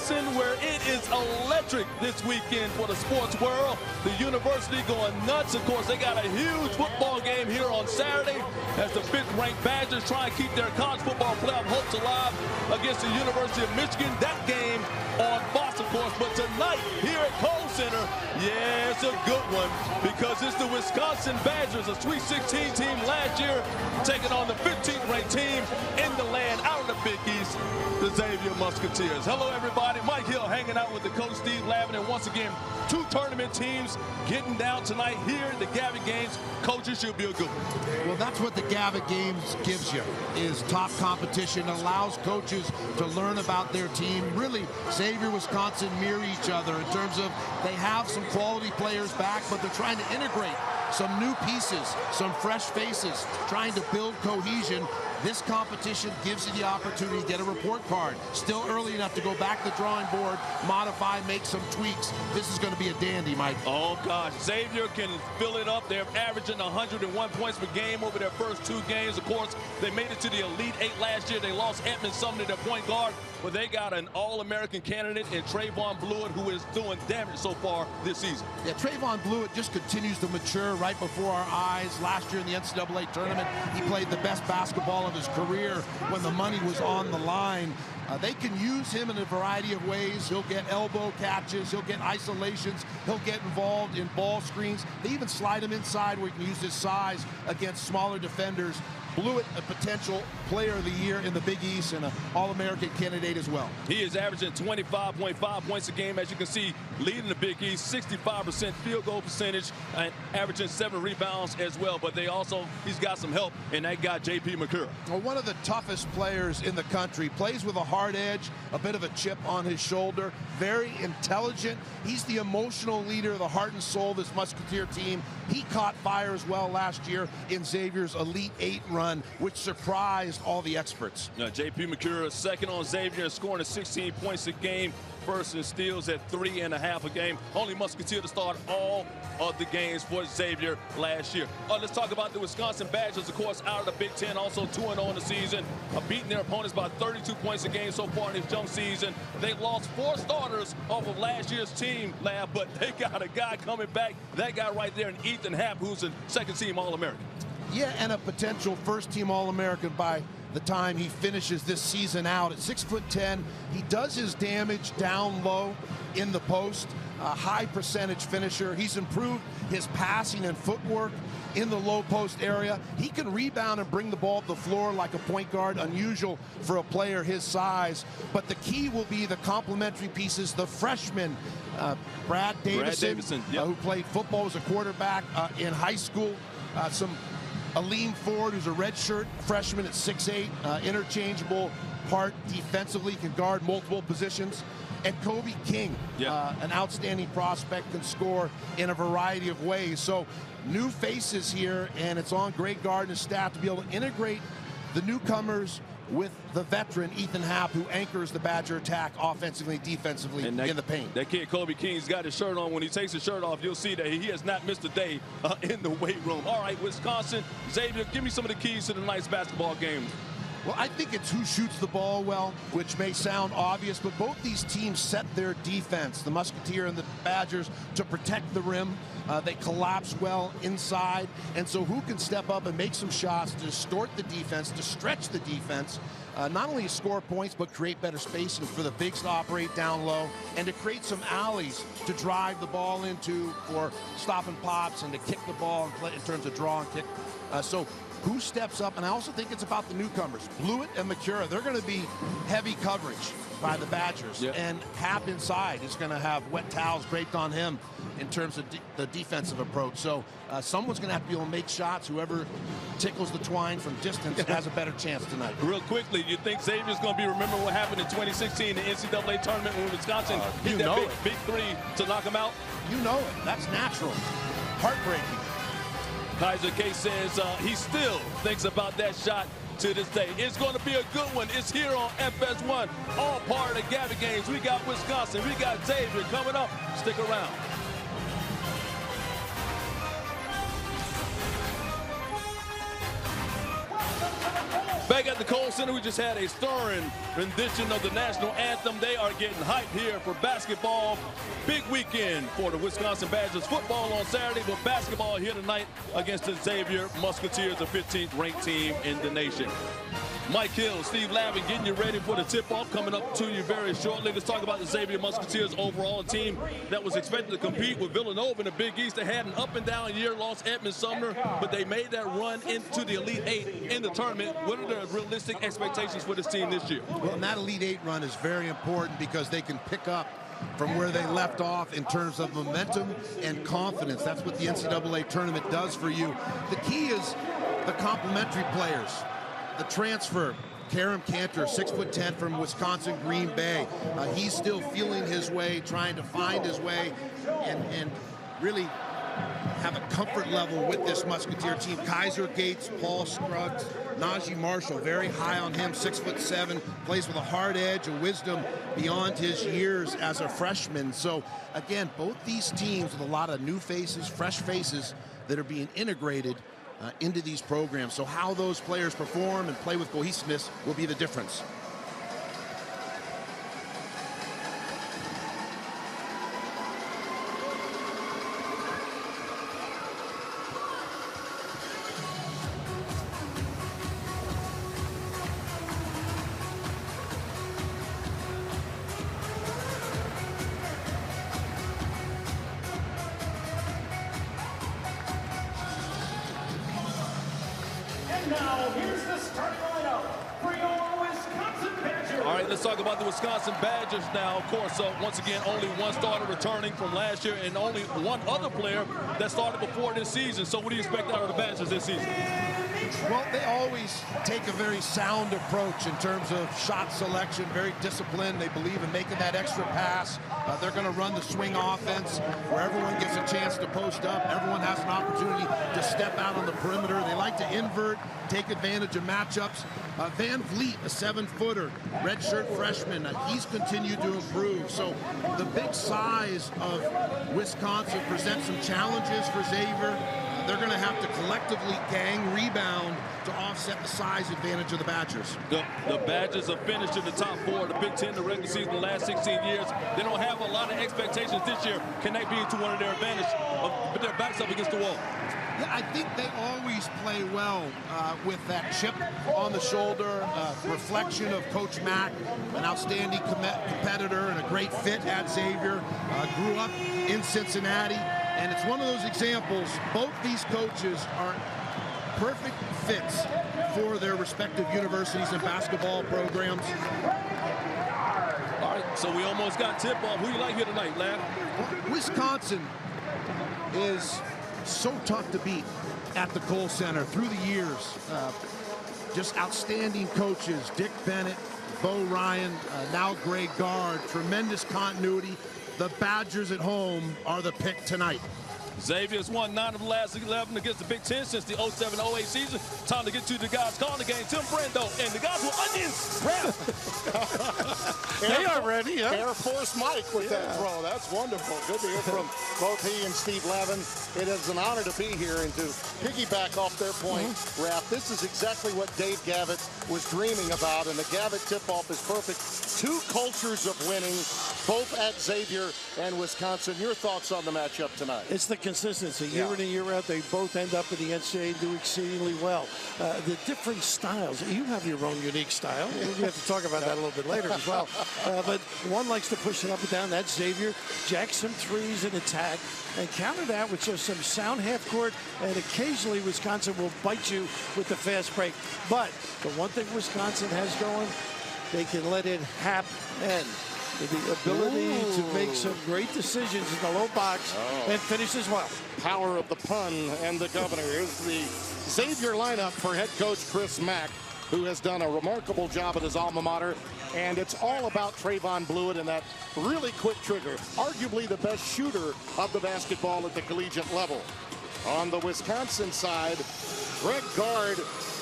Wisconsin, where it is electric this weekend for the sports world. The university going nuts. Of course, they got a huge football game here on Saturday as the fifth-ranked Badgers try and keep their college football playoff hopes alive against the University of Michigan. That game on Fox, of course. But tonight, here at Kohl Center, yeah, it's a good one because it's the Wisconsin Badgers, a Sweet 16 team last year, taking on the 15th-ranked team in the land out of the Big East, the Xavier Musketeers. Hello, everybody. Mike Hill hanging out with the coach, Steve Lavin, and once again, two tournament teams getting down tonight here at the Gavitt Games. Coaches, should be a good one. Well, that's what the Gavitt Games gives you, is top competition. It allows coaches to learn about their team. Really, Xavier, Wisconsin mirror each other in terms of they have some quality players back, but they're trying to integrate some new pieces, some fresh faces, trying to build cohesion. This competition gives you the opportunity to get a report card. Still early enough to go back to the drawing board, modify, make some tweaks. This is going to be a dandy, Mike. Oh, gosh. Xavier can fill it up. They're averaging 101 points per game over their first two games. Of course, they made it to the Elite Eight last year. They lost Edmund Sumner, their point guard, but they got an All-American candidate in Trayvon Blewett, who is doing damage so far this season. Yeah, Trayvon Blewett just continues to mature right before our eyes. Last year in the NCAA tournament, he played the best basketball of his career when the money was on the line. They can use him in a variety of ways. He'll get elbow catches, he'll get isolations, he'll get involved in ball screens. They even slide him inside where he can use his size against smaller defenders. Blewett, a potential player of the year in the Big East and an All-American candidate as well. He is averaging 25.5 points a game, as you can see, leading the Big East, 65% field goal percentage, and averaging 7 rebounds as well. But he's got some help in that guy, J.P. McCurry. Well, one of the toughest players in the country, plays with a hard edge, a bit of a chip on his shoulder, very intelligent. He's the emotional leader, the heart and soul of this Musketeer team. He caught fire as well last year in Xavier's Elite Eight run, which surprised all the experts. J.P. McCurry, second on Xavier, scoring at 16 points a game. First in steals at 3.5 a game. Only Musketeer to start all of the games for Xavier last year. Let's talk about the Wisconsin Badgers, of course, out of the Big Ten, also 2-0 in the season, beating their opponents by 32 points a game so far in this young season. They lost 4 starters off of last year's team, Lab, but they got a guy coming back. That guy right there, in Ethan Happ, who's a second-team All-American. Yeah, and a potential first-team All-American by the time he finishes this season out. At 6'10", he does his damage down low in the post. A high percentage finisher. He's improved his passing and footwork in the low post area. He can rebound and bring the ball to the floor like a point guard, unusual for a player his size. But the key will be the complementary pieces. The freshman, Brad Davison, yep. Who played football as a quarterback in high school. Aleem Ford, who's a redshirt freshman at 6'8", interchangeable part defensively, can guard multiple positions. And Kobe King, an outstanding prospect, can score in a variety of ways. So new faces here, and it's on Greg Gardner's staff to be able to integrate the newcomers with the veteran Ethan Happ, who anchors the Badger attack offensively, defensively, in the paint. That kid Kobe King's got his shirt on. When he takes his shirt off, you'll see that he has not missed a day in the weight room. All right, Wisconsin, Xavier, give me some of the keys to tonight's basketball game. Well, I think it's who shoots the ball well, which may sound obvious, but both these teams set their defense, the Musketeer and the Badgers, to protect the rim. They collapse well inside, and so who can step up and make some shots to distort the defense, to stretch the defense, not only score points, but create better spacing for the bigs to operate down low, and to create some alleys to drive the ball into for stop and pops and to kick the ball and play in terms of draw and kick. So who steps up? And I also think it's about the newcomers. Blewett and McCurry, they're going to be heavy coverage by the Badgers. Yep. And Happ inside is going to have wet towels draped on him in terms of the defensive approach. So someone's going to have to be able to make shots. Whoever tickles the twine from distance has a better chance tonight. Real quickly, you think Xavier's going to be remembering what happened in 2016, the NCAA tournament when Wisconsin hit that big three to knock him out? You know it. That's natural. Heartbreaking. Kaiser K says he still thinks about that shot to this day. It's going to be a good one. It's here on FS1, all part of the Gavitt Games. We got Wisconsin, we got Xavier coming up. Stick around. Back at the Kohl Center, we just had a stirring rendition of the national anthem. They are getting hyped here for basketball. Big weekend for the Wisconsin Badgers. Football on Saturday, but basketball here tonight against the Xavier Musketeers, the 15th ranked team in the nation. Mike Hill, Steve Lavin getting you ready for the tip-off coming up to you very shortly. Let's talk about the Xavier Musketeers overall, a team that was expected to compete with Villanova in the Big East. They had an up-and-down year, lost Edmund Sumner, but they made that run into the Elite Eight in the tournament. What are the realistic expectations for this team this year? Well, and that Elite Eight run is very important because they can pick up from where they left off in terms of momentum and confidence. That's what the NCAA tournament does for you. The key is the complementary players. The transfer, Karam Cantor, 6'10" from Wisconsin Green Bay. He's still feeling his way, trying to find his way, and really have a comfort level with this Musketeer team. Kaiser Gates, Paul Scruggs, Najee Marshall, very high on him, 6'7", plays with a hard edge, a wisdom beyond his years as a freshman. So again, both these teams with a lot of new faces, fresh faces that are being integrated into these programs. So how those players perform and play with cohesiveness will be the difference. Now, here's the starting lineup for your Wisconsin Badgers. All right, let's talk about the Wisconsin Badgers now. Of course, once again, only one starter returning from last year and only one other player that started before this season. So what do you expect out of the Badgers this season? Well, they always take a very sound approach in terms of shot selection, very disciplined. They believe in making that extra pass. They're going to run the swing offense where everyone gets a chance to post up. Everyone has an opportunity to step out on the perimeter. They like to invert, take advantage of matchups. Van Vliet, a 7-footer, redshirt freshman, he's continued to improve. So the big size of Wisconsin presents some challenges for Xavier. They're going to have to collectively gang rebound to offset the size advantage of the Badgers. The Badgers have finished in the top 4 of the Big Ten, the regular season, the last 16 years. They don't have a lot of expectations this year. Can that be to one of their advantage, but their backs up against the wall? Yeah, I think they always play well with that chip on the shoulder, reflection of Coach Mack, an outstanding competitor and a great fit at Xavier. Grew up in Cincinnati, and it's one of those examples. Both these coaches are perfect fits for their respective universities and basketball programs. All right, so we almost got tip-off. Who you like here tonight, Lav? Wisconsin is so tough to beat at the Kohl Center through the years. Just outstanding coaches, Dick Bennett, Bo Ryan, now Greg Gard, tremendous continuity. The Badgers at home are the pick tonight. Xavier's won 9 of the last 11 against the Big Ten since the 07-08 season. Time to get to the guys calling the game. Tim Brando and the guys with onions. They are ready, yeah. Air Force Mike with that throw. That's wonderful. Good to hear from both he and Steve Lavin. It is an honor to be here and to piggyback off their point, Raph. This is exactly what Dave Gavitt was dreaming about, and the Gavitt tip-off is perfect. 2 cultures of winning, both at Xavier and Wisconsin. Your thoughts on the matchup tonight? It's the consistency. Year in and year out, they both end up in the NCAA and do exceedingly well. The different styles. You have your own unique style. We have to talk about that a little bit later as well. But one likes to push it up and down. That's Xavier. Jack some threes and attack. And counter that with just some sound half court. And occasionally, Wisconsin will bite you with the fast break. But the one thing Wisconsin has going, they can let it happen. The ability to make some great decisions in the low box and finish as well. Power of the pun and the governor. Here's the Xavier lineup for head coach Chris Mack, who has done a remarkable job at his alma mater. And it's all about Trayvon Blewett and that really quick trigger. Arguably the best shooter of the basketball at the collegiate level. On the Wisconsin side, Greg Gard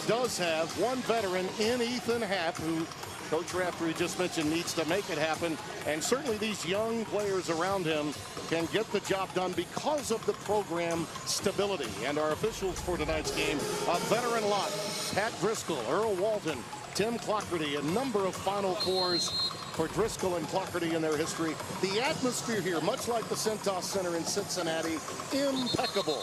does have one veteran in Ethan Happ, who Coach Rafter, he just mentioned, needs to make it happen. And certainly these young players around him can get the job done because of the program stability. And our officials for tonight's game, a veteran lot: Pat Driscoll, Earl Walton, Tim Clougherty, a number of Final Fours for Driscoll and Clougherty in their history. The atmosphere here, much like the Centos Center in Cincinnati, impeccable.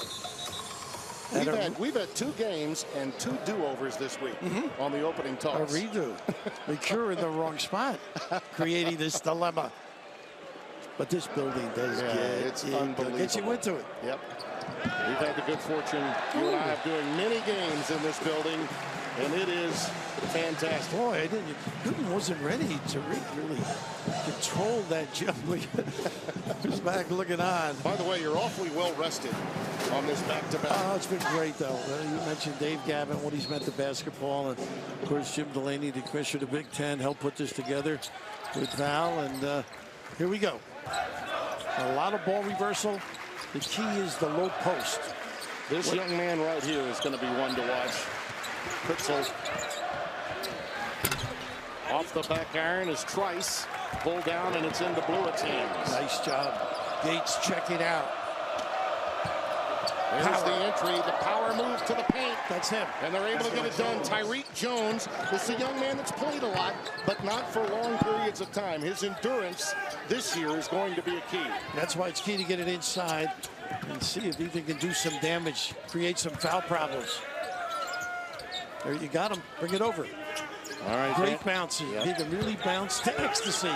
We've had 2 games and 2 do-overs this week on the opening toss. A redo. McCure in the wrong spot, creating this dilemma. But this building does it's unbelievable. Gets you into it. Yep. We've had the good fortune, you and I, of doing many games in this building, and it is fantastic. Boy, Gooden wasn't ready to really control that jump. Who's back looking on? By the way, you're awfully well rested on this back-to-back. Oh, it's been great, though. You mentioned Dave Gavin, what he's meant to basketball, and of course Jim Delaney, the commissioner of the Big Ten, helped put this together with Val. And here we go. A lot of ball reversal. The key is the low post. This young man right here is going to be one to watch. Pritzel off the back iron is Trice. Pulled down, and it's into Blewett's hands. Nice job. Gates checking out. There's the entry, the power move to the paint. That's him. And they're able to get it done. Tyreek Jones is a young man that's played a lot, but not for long periods of time. His endurance this year is going to be a key. That's why it's key to get it inside and see if Ethan can do some damage, create some foul problems. There you got him. Bring it over. All right. Great bounces. Yep. He can really bounce to ecstasy.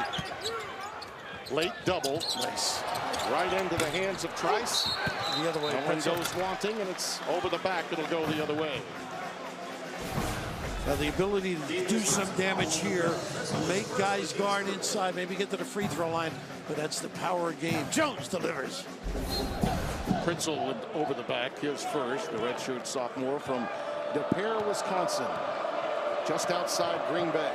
Late double. Nice. Right into the hands of Trice. The other way. No one goes wanting, and it's over the back. It'll go the other way. Now the ability to do some damage here, make guys guard inside, maybe get to the free throw line, but that's the power game. Jones delivers. Pritzel went over the back, his first, the redshirt sophomore from De Pere, Wisconsin, just outside Green Bay.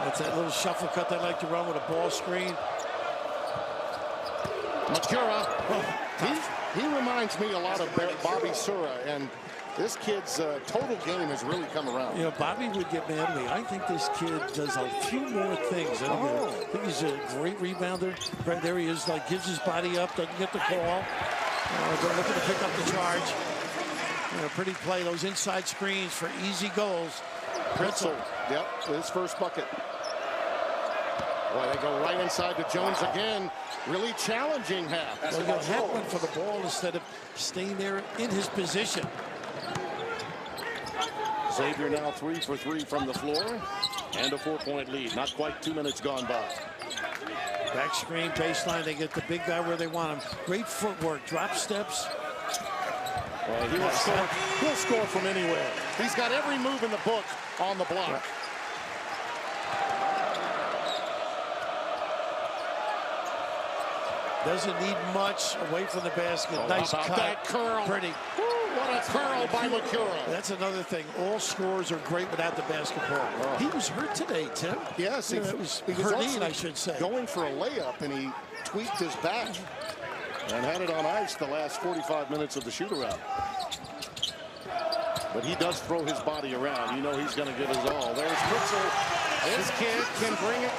That's that little shuffle cut they like to run with a ball screen. Makura, he reminds me a lot of Bobby Sura, and this kid's total game has really come around. You know, Bobby would get mad at me. I think this kid does a few more things. I think he's a great rebounder. Right there he is, like gives his body up, doesn't get the call. They're looking to pick up the charge. You know, pretty play, those inside screens for easy goals. Pritzel, yep, his first bucket. Boy, they go right inside to Jones again. Really challenging half. Well, you have one for the ball instead of staying there in his position. Xavier now 3 for 3 from the floor, and a 4-point lead. Not quite 2 minutes gone by. Back screen, baseline, they get the big guy where they want him. Great footwork, drop steps. Well, he'll score from anywhere. He's got every move in the book on the block. Right. Doesn't need much away from the basket. Oh, nice cut. That curl. Pretty. Woo, what a curl by Makura. That's another thing. All scores are great without the basketball. Oh. He was hurt today, Tim. Yes, he was hurting, I should say. Going for a layup, and he tweaked his back and had it on ice the last 45 minutes of the shoot-around. But he does throw his body around. You know he's going to give his all. There's Pritzel. This kid can bring it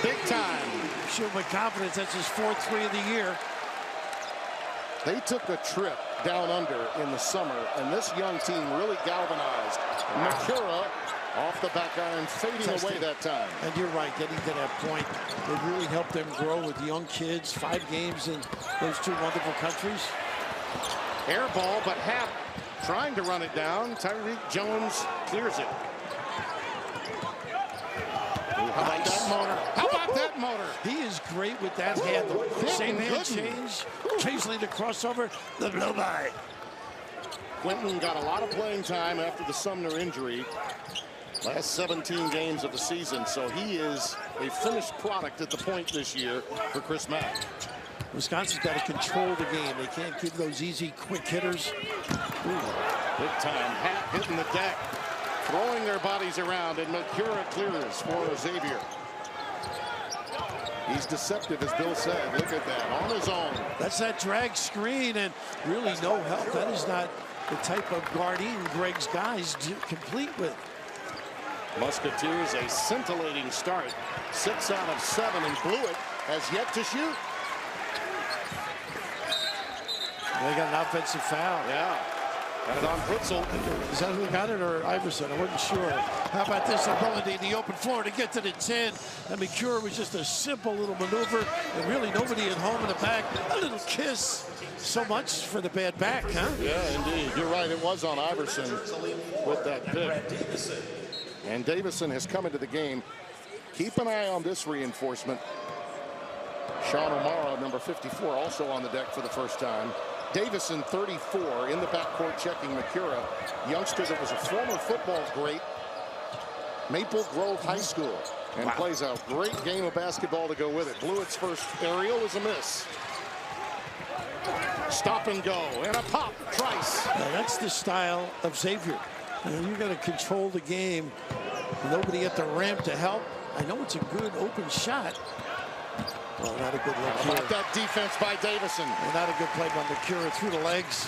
big time. Shoot with confidence. That's his 4th 3 of the year. They took a trip down under in the summer, and this young team really galvanized. Makura off the back iron, fading away that time. And you're right, getting to that point, it really helped them grow with young kids. 5 games in those 2 wonderful countries. Air ball, but Happ trying to run it down. Tyreek Jones clears it. How about that motor? How about that motor? He is great with that handle. Same hand change, occasionally the crossover, the blow-by. Clinton got a lot of playing time after the Sumner injury. Last 17 games of the season, so he is a finished product at the point this year for Chris Mack. Wisconsin's got to control the game. They can't give those easy, quick hitters. Big time. Happ hitting the deck, throwing their bodies around, and Makura clears for Xavier. He's deceptive, as Bill said. Look at that, on his own. That's that drag screen, and really no help. That is not the type of guarding Greg's guys complete with. Musketeers a scintillating start. 6 out of 7, and Blewett has yet to shoot. They got an offensive foul. Yeah. Got it on Pritzel. Is that who got it, or Iverson? I wasn't sure. How about this ability in the open floor to get to the 10? And McCure was just a simple little maneuver, and really nobody at home in the back. A little kiss. So much for the bad back, huh? Yeah, indeed. You're right. It was on Iverson with that pick. And Davison has come into the game. Keep an eye on this reinforcement. Sean O'Mara, number 54, also on the deck for the first time. Davison, 34, in the backcourt checking McCura, youngster that was a former football great, Maple Grove High School, and plays a great game of basketball to go with it. Blewett's first aerial is a miss. Stop and go, and a pop, Trice. Now that's the style of Xavier. You got to control the game. Nobody at the ramp to help. I know it's a good open shot. Well, not a good look here. About that defense by Davison. Well, not a good play by McCure through the legs.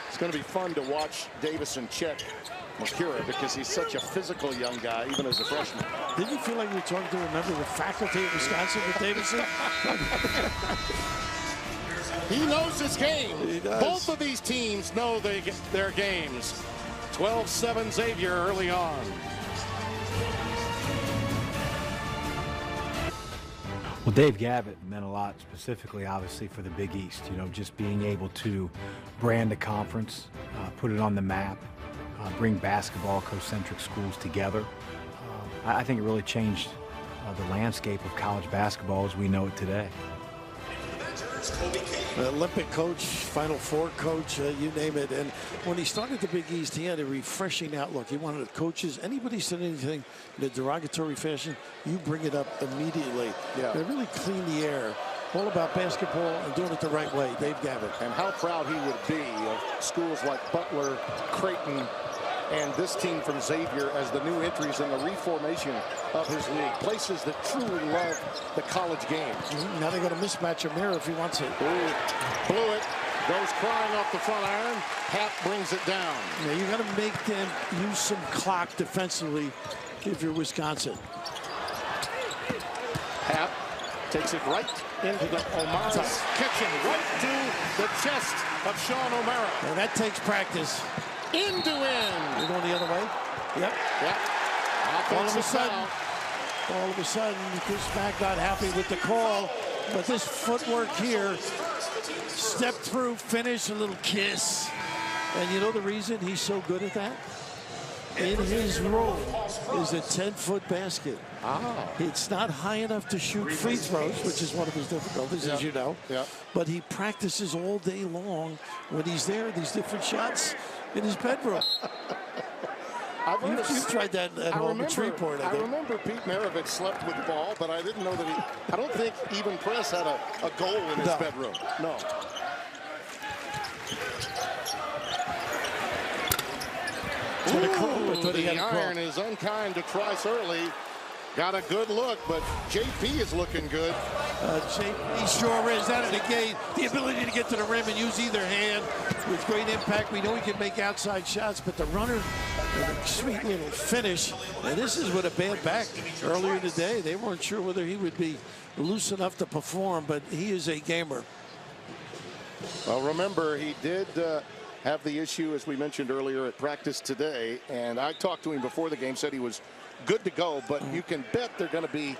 It's going to be fun to watch Davison check McCure because he's such a physical young guy, even as a freshman. Didn't you feel like you were talking to a member of the faculty at Wisconsin with Davison? He knows his game. He does. Both of these teams know their games. 12-7 Xavier early on. Well, Dave Gavitt meant a lot, specifically, obviously, for the Big East. You know, just being able to brand a conference, put it on the map, bring basketball, concentric schools together. I think it really changed the landscape of college basketball as we know it today. Olympic coach, Final Four coach, you name it. And when he started the Big East, he had a refreshing outlook. He wanted coaches, anybody said anything in a derogatory fashion, you bring it up immediately. Yeah. They really clean the air. All about basketball and doing it the right way. Dave Gavitt. And how proud he would be of schools like Butler, Creighton, and this team from Xavier as the new entries in the reformation of his league. Places that truly love the college game. Now they got to mismatch a mirror if he wants it. Blewett goes crying off the front iron. Hap brings it down. Yeah, you got to make them use some clock defensively if you're Wisconsin. Hap takes it right into the O'Mara's kitchen, right to the chest of Sean O'Mara. And that takes practice. End to end. You're going the other way? Yep. Yep. All of a sudden, Chris Mack not happy with the call, but this footwork here, step through, finish, a little kiss. And you know the reason he's so good at that? In his roll is a 10-foot basket. It's not high enough to shoot free throws, which is one of his difficulties, as you know. But he practices all day long when he's there, these different shots in his bedroom. You've tried that at home at Shreveport, I think. I remember Pete Maravich slept with the ball, but I didn't know that I don't think even Press had a goal in his bedroom. No. The iron is unkind to Trice early. Got a good look, but JP is looking good. JP sure is. Out of the gate, the ability to get to the rim and use either hand with great impact. We know he can make outside shots, but the runner with a sweet little finish. And this is with a bad back. Earlier today, they weren't sure whether he would be loose enough to perform, but he is a gamer. Well, remember, he did have the issue, as we mentioned earlier, at practice today. And I talked to him before the game, said he was good to go, but you can bet they're going to be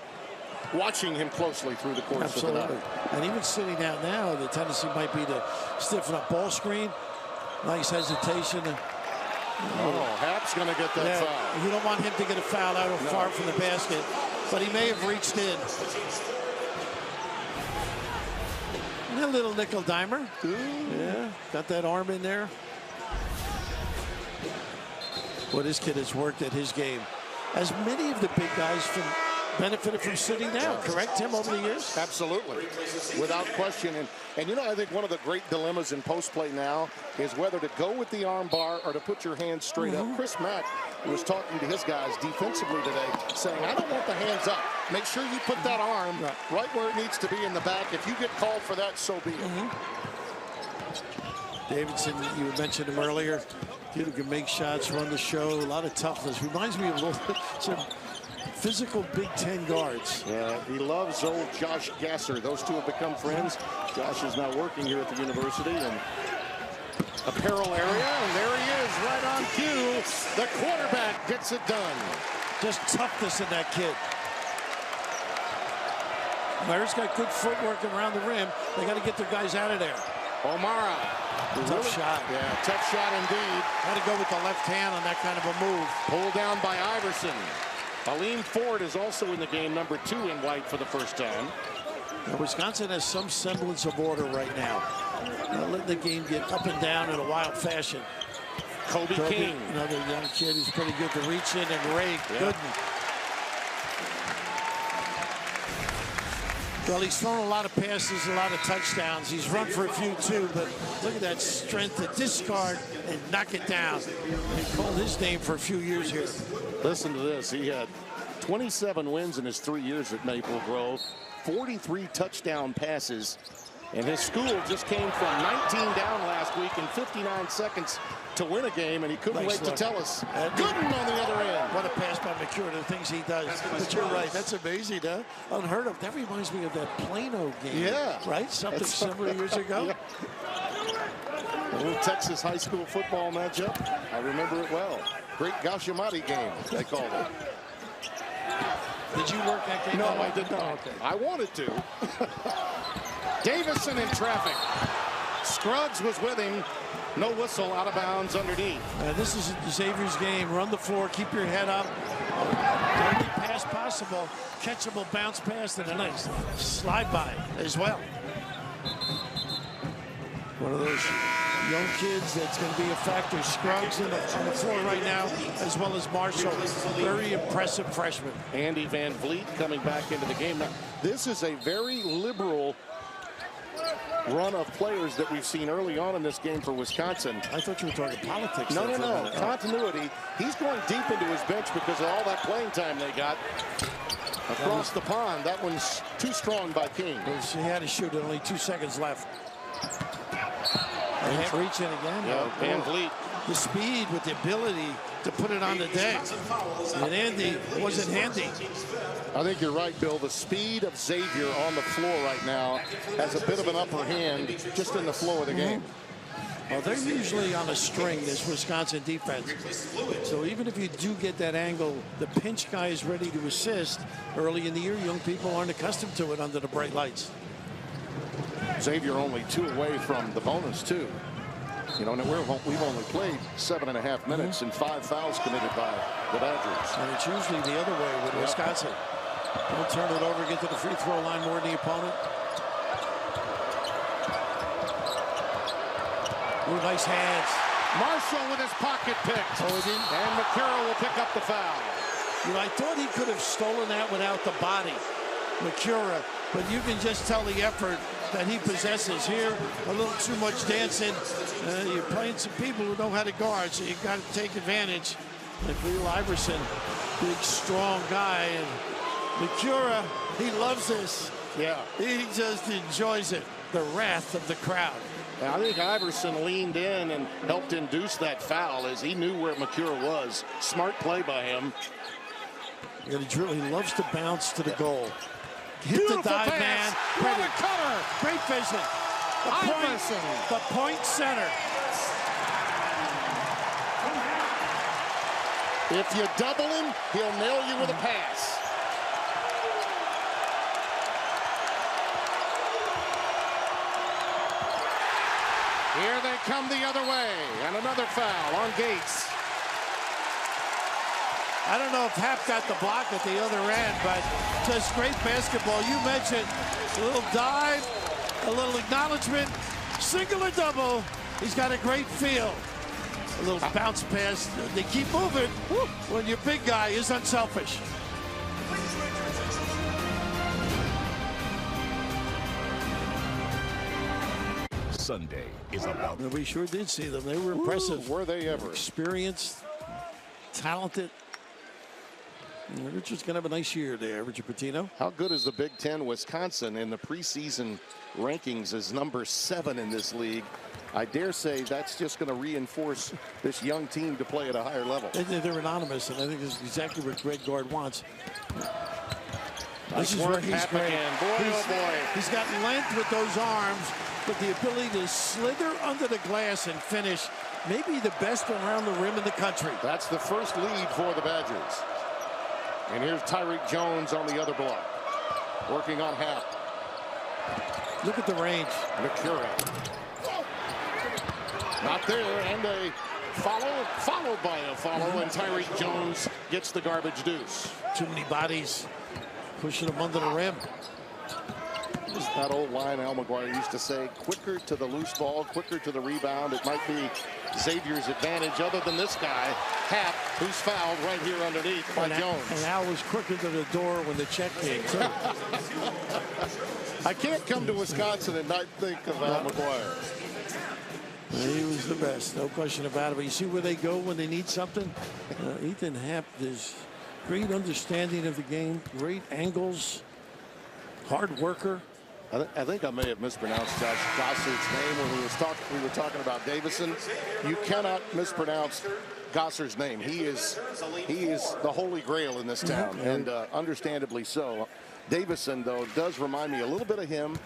watching him closely through the course of the night. And even sitting out now, the tendency might be to stiffen up ball screen. Nice hesitation. Hap's going to get that foul. You don't want him to get a foul out far from the basket, but he may have reached in. A little nickel dimer. Yeah, got that arm in there. Well, this kid has worked at his game. As many of the big guys benefited from sitting down, correct, Tim, over the years? Absolutely, without question. And you know, I think one of the great dilemmas in post play now is whether to go with the arm bar or to put your hands straight up. Chris Mack was talking to his guys defensively today, saying, I don't want the hands up. Make sure you put that arm right where it needs to be in the back. If you get called for that, so be it. Davidson, you mentioned him earlier. Kid who can make shots, run the show, a lot of toughness. Reminds me of a little bit some physical Big Ten guards. Yeah, he loves old Josh Gasser. Those two have become friends. Josh is now working here at the university and apparel area, and there he is, right on cue. The quarterback gets it done. Just toughness in that kid. Mary's got good footwork around the rim. They got to get their guys out of there. O'Mara. Tough shot. Yeah, tough shot indeed. Got to go with the left hand on that kind of a move. Pulled down by Iverson. Aleem Ford is also in the game, number 2 in white for the first time. Now, Wisconsin has some semblance of order right now. Not letting the game get up and down in a wild fashion. Kobe King. Another young kid who's pretty good to reach in and rake. Yeah. Gooden. Well, he's thrown a lot of passes, a lot of touchdowns. He's run for a few, too, but look at that strength to discard and knock it down. He called his name for a few years here. Listen to this. He had 27 wins in his 3 years at Maple Grove, 43 touchdown passes, and his school just came from 19 down last week in 59 seconds to win a game, and he couldn't wait to tell us. Gooden on the other end. What a pass by McCure, the things he does. But you're right, that's amazing, huh? Unheard of. That reminds me of that Plano game. Yeah. Right? Something similar years ago. Yeah. A little Texas high school football matchup. I remember it well. Great Gashamati game, they called it. Did you work that game? No, I did not. Okay. I wanted to. Davison in traffic. Scruggs was with him. No whistle, out of bounds underneath. This is Xavier's game. Run the floor, keep your head up. Every pass possible, catchable bounce pass, and a nice slide by as well. One of those young kids that's going to be a factor. Scruggs on the floor right now, as well as Marshall. Very impressive freshman. Andy Van Vliet coming back into the game. Now, this is a very liberal run of players that we've seen early on in this game for Wisconsin. I thought you were talking politics. No. Continuity. He's going deep into his bench because of all that playing time they got across the pond. That one's too strong by King. He had to shoot it, only 2 seconds left. They can't reach it again. Yeah, Van Vliet. The speed with the ability to put it on the deck. And Andy wasn't handy. I think you're right, Bill. The speed of Xavier on the floor right now has a bit of an upper hand just in the flow of the game. Well, they're usually on a string, this Wisconsin defense. So even if you do get that angle, the pinch guy is ready to assist. Early in the year, young people aren't accustomed to it under the bright lights. Xavier only 2 away from the bonus, too. You know, and we've only played 7.5 minutes and 5 fouls committed by the Badgers. And it's usually the other way with Wisconsin. Don't turn it over, get to the free throw line more than the opponent. Ooh, nice hands. Marshall with his pocket picked. And McCurry will pick up the foul. You know, I thought he could have stolen that without the body, McCurry. But you can just tell the effort that he possesses here. A little too much dancing. You're playing some people who know how to guard, so you got to take advantage. Like Leo Iverson, big, strong guy. And McCurry, he loves this. Yeah. He just enjoys it. The wrath of the crowd. I think Iverson leaned in and helped induce that foul as he knew where McCurry was. Smart play by him. And he really loves to bounce to the goal. Hit Beautiful the dive, pass. man. What a cutter. Great vision. The point center. If you double him, he'll nail you with a pass. Here they come the other way, and another foul on Gates. I don't know if Hap got the block at the other end, but just great basketball. You mentioned a little dive, a little acknowledgement, single or double. He's got a great feel. A little bounce pass. They keep moving. When your big guy is unselfish. Sunday is about. We sure did see them. They were impressive. Were they ever? Experienced, talented. Richard's going to have a nice year there, Richard Pitino. How good is the Big Ten? Wisconsin in the preseason rankings is number 7 in this league. I dare say that's just going to reinforce this young team to play at a higher level. They're anonymous, and I think this is exactly what Greg Gard wants. Nice This is work, where he's great. again. Boy, oh boy. He's got length with those arms, but the ability to slither under the glass and finish. Maybe the best around the rim in the country. That's the first lead for the Badgers. And here's Tyreek Jones on the other block, working on Hap. Look at the range. Mercure. Not there, and a follow, followed by a follow, and Tyreek Jones gets the garbage deuce. Too many bodies pushing him under the rim. That old line Al McGuire used to say, quicker to the loose ball, quicker to the rebound. It might be Xavier's advantage other than this guy, Hap, who's fouled right here underneath by Jones. And Al was quicker to the door when the check came, too. I can't come to Wisconsin and not think of Al McGuire. He was the best, no question about it. But you see where they go when they need something? Ethan Hap, there's great understanding of the game, great angles, hard worker. I think I may have mispronounced Josh Gossard's name when we were talking about Davison. You cannot mispronounce Gossard's name. He is the holy grail in this town, and understandably so. Davison, though, does remind me a little bit of him,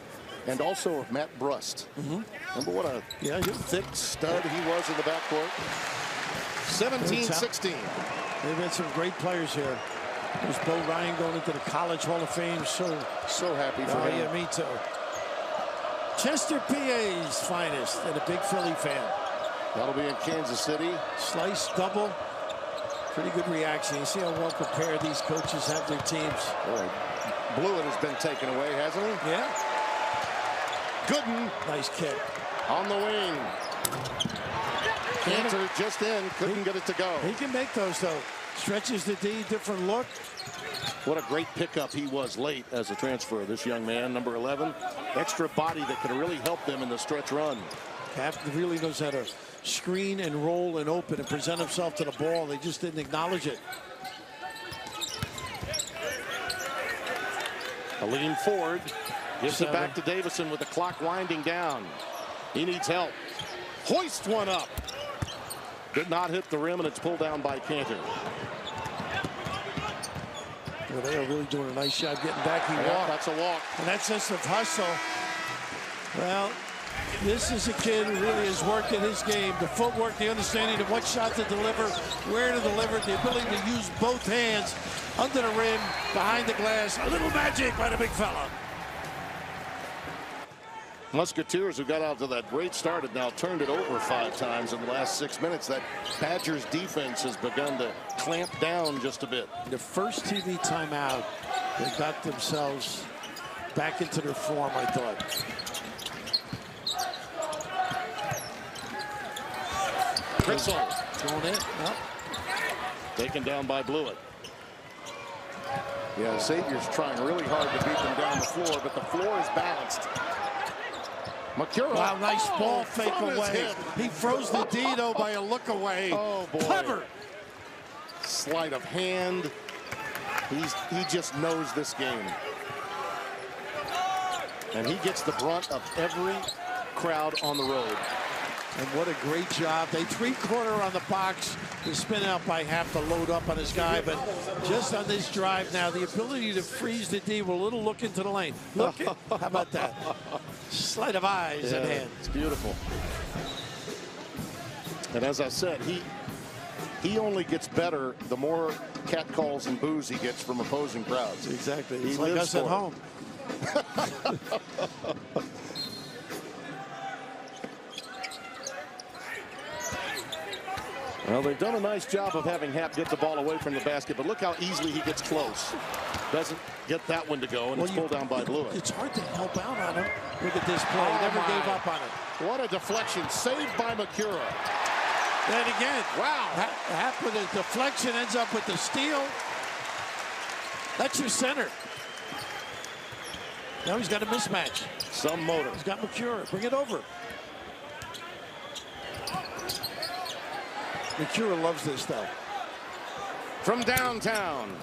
and also of Matt Brust. Remember what a thick stud he was in the backcourt? 17-16. They've had some great players here. There's Bo Ryan going into the College Hall of Fame. So happy for him. Yeah, me too. Chester, PA's finest, and a big Philly fan. That'll be in Kansas City. Slice double. Pretty good reaction. You see how well prepared these coaches have their teams. Boy, Blewett has been taken away, hasn't he? Yeah. Gooden. Nice kick. On the wing. Cantor just in. Couldn't get it to go. He can make those, though. Stretches the D, different look. What a great pickup he was late as a transfer, this young man, number 11. Extra body that could really help them in the stretch run. Captain really knows how to screen and roll and open and present himself to the ball. They just didn't acknowledge it. A lean forward. Gives it back to Davison with the clock winding down. He needs help. Hoist one up. Did not hit the rim, and it's pulled down by Cantor. Well, they are really doing a nice job getting back. He walked. That's a walk. And that sense of hustle. Well, this is a kid who really is working his game. The footwork, the understanding of what shot to deliver, where to deliver, the ability to use both hands under the rim, behind the glass. A little magic by the big fella. Musketeers, who got out to that great start, have now turned it over 5 times in the last 6 minutes. That Badgers defense has begun to clamp down just a bit. The first TV timeout, they got themselves back into their form, I thought. Kritzel Going in. Yep. Taken down by Blewett. Yeah, Xavier's trying really hard to beat them down the floor, but the floor is balanced. Mercure. Wow, nice ball fake away. He froze the D, though, by a look away. Oh, boy. Clever. Sleight of hand. He just knows this game. And he gets the brunt of every crowd on the road. And what a great job. They 3-quarter on the box. The spin out by half to load up on his guy. But just on this drive now, the ability to freeze the D with a little look into the lane. Look it. How about that? Sleight of eyes and hands. It's beautiful. And as I said, he only gets better the more catcalls and boos he gets from opposing crowds. Exactly. It's He's like us at home. Well, they've done a nice job of having Hap get the ball away from the basket, but look how easily he gets close. Doesn't get that one to go, and it's pulled down by Blewett. It's hard to help out on him. Look at this play. He never gave up on it. What a deflection. Saved by Mercure. Then again. Wow. Hap with a deflection ends up with the steal. That's your center. Now he's got a mismatch. Some motor. He's got Mercure. Bring it over. Mercure loves this, though. from downtown.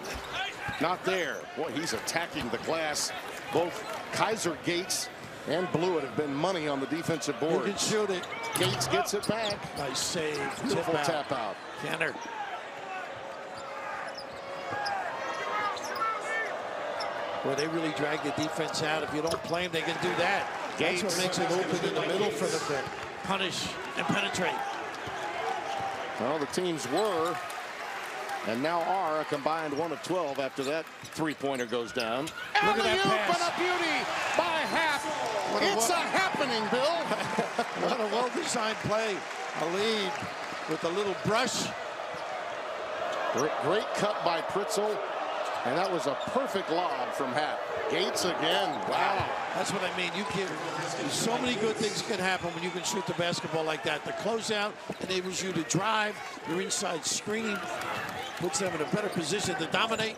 Not there. Boy, he's attacking the glass. Both Kaiser Gates and Blewett have been money on the defensive board. He can shoot it. Gates gets it back. Nice save. Beautiful tap out. Kenner. Well, they really drag the defense out. If you don't play them, they can do that. Gates. That's what makes it open in the middle for them to punish and penetrate. Well, the teams were and now are a combined 1 of 12 after that three-pointer goes down. Look at that pass. And a beauty by Hap. It's a happening, Bill. What a well-designed play. A lead with a little brush. Great cut by Pritzel. And that was a perfect lob from Hap. Gates again. Wow. That's what I mean. You can. So many good things can happen when you can shoot the basketball like that. The closeout enables you to drive. Your inside screen puts them in a better position to dominate.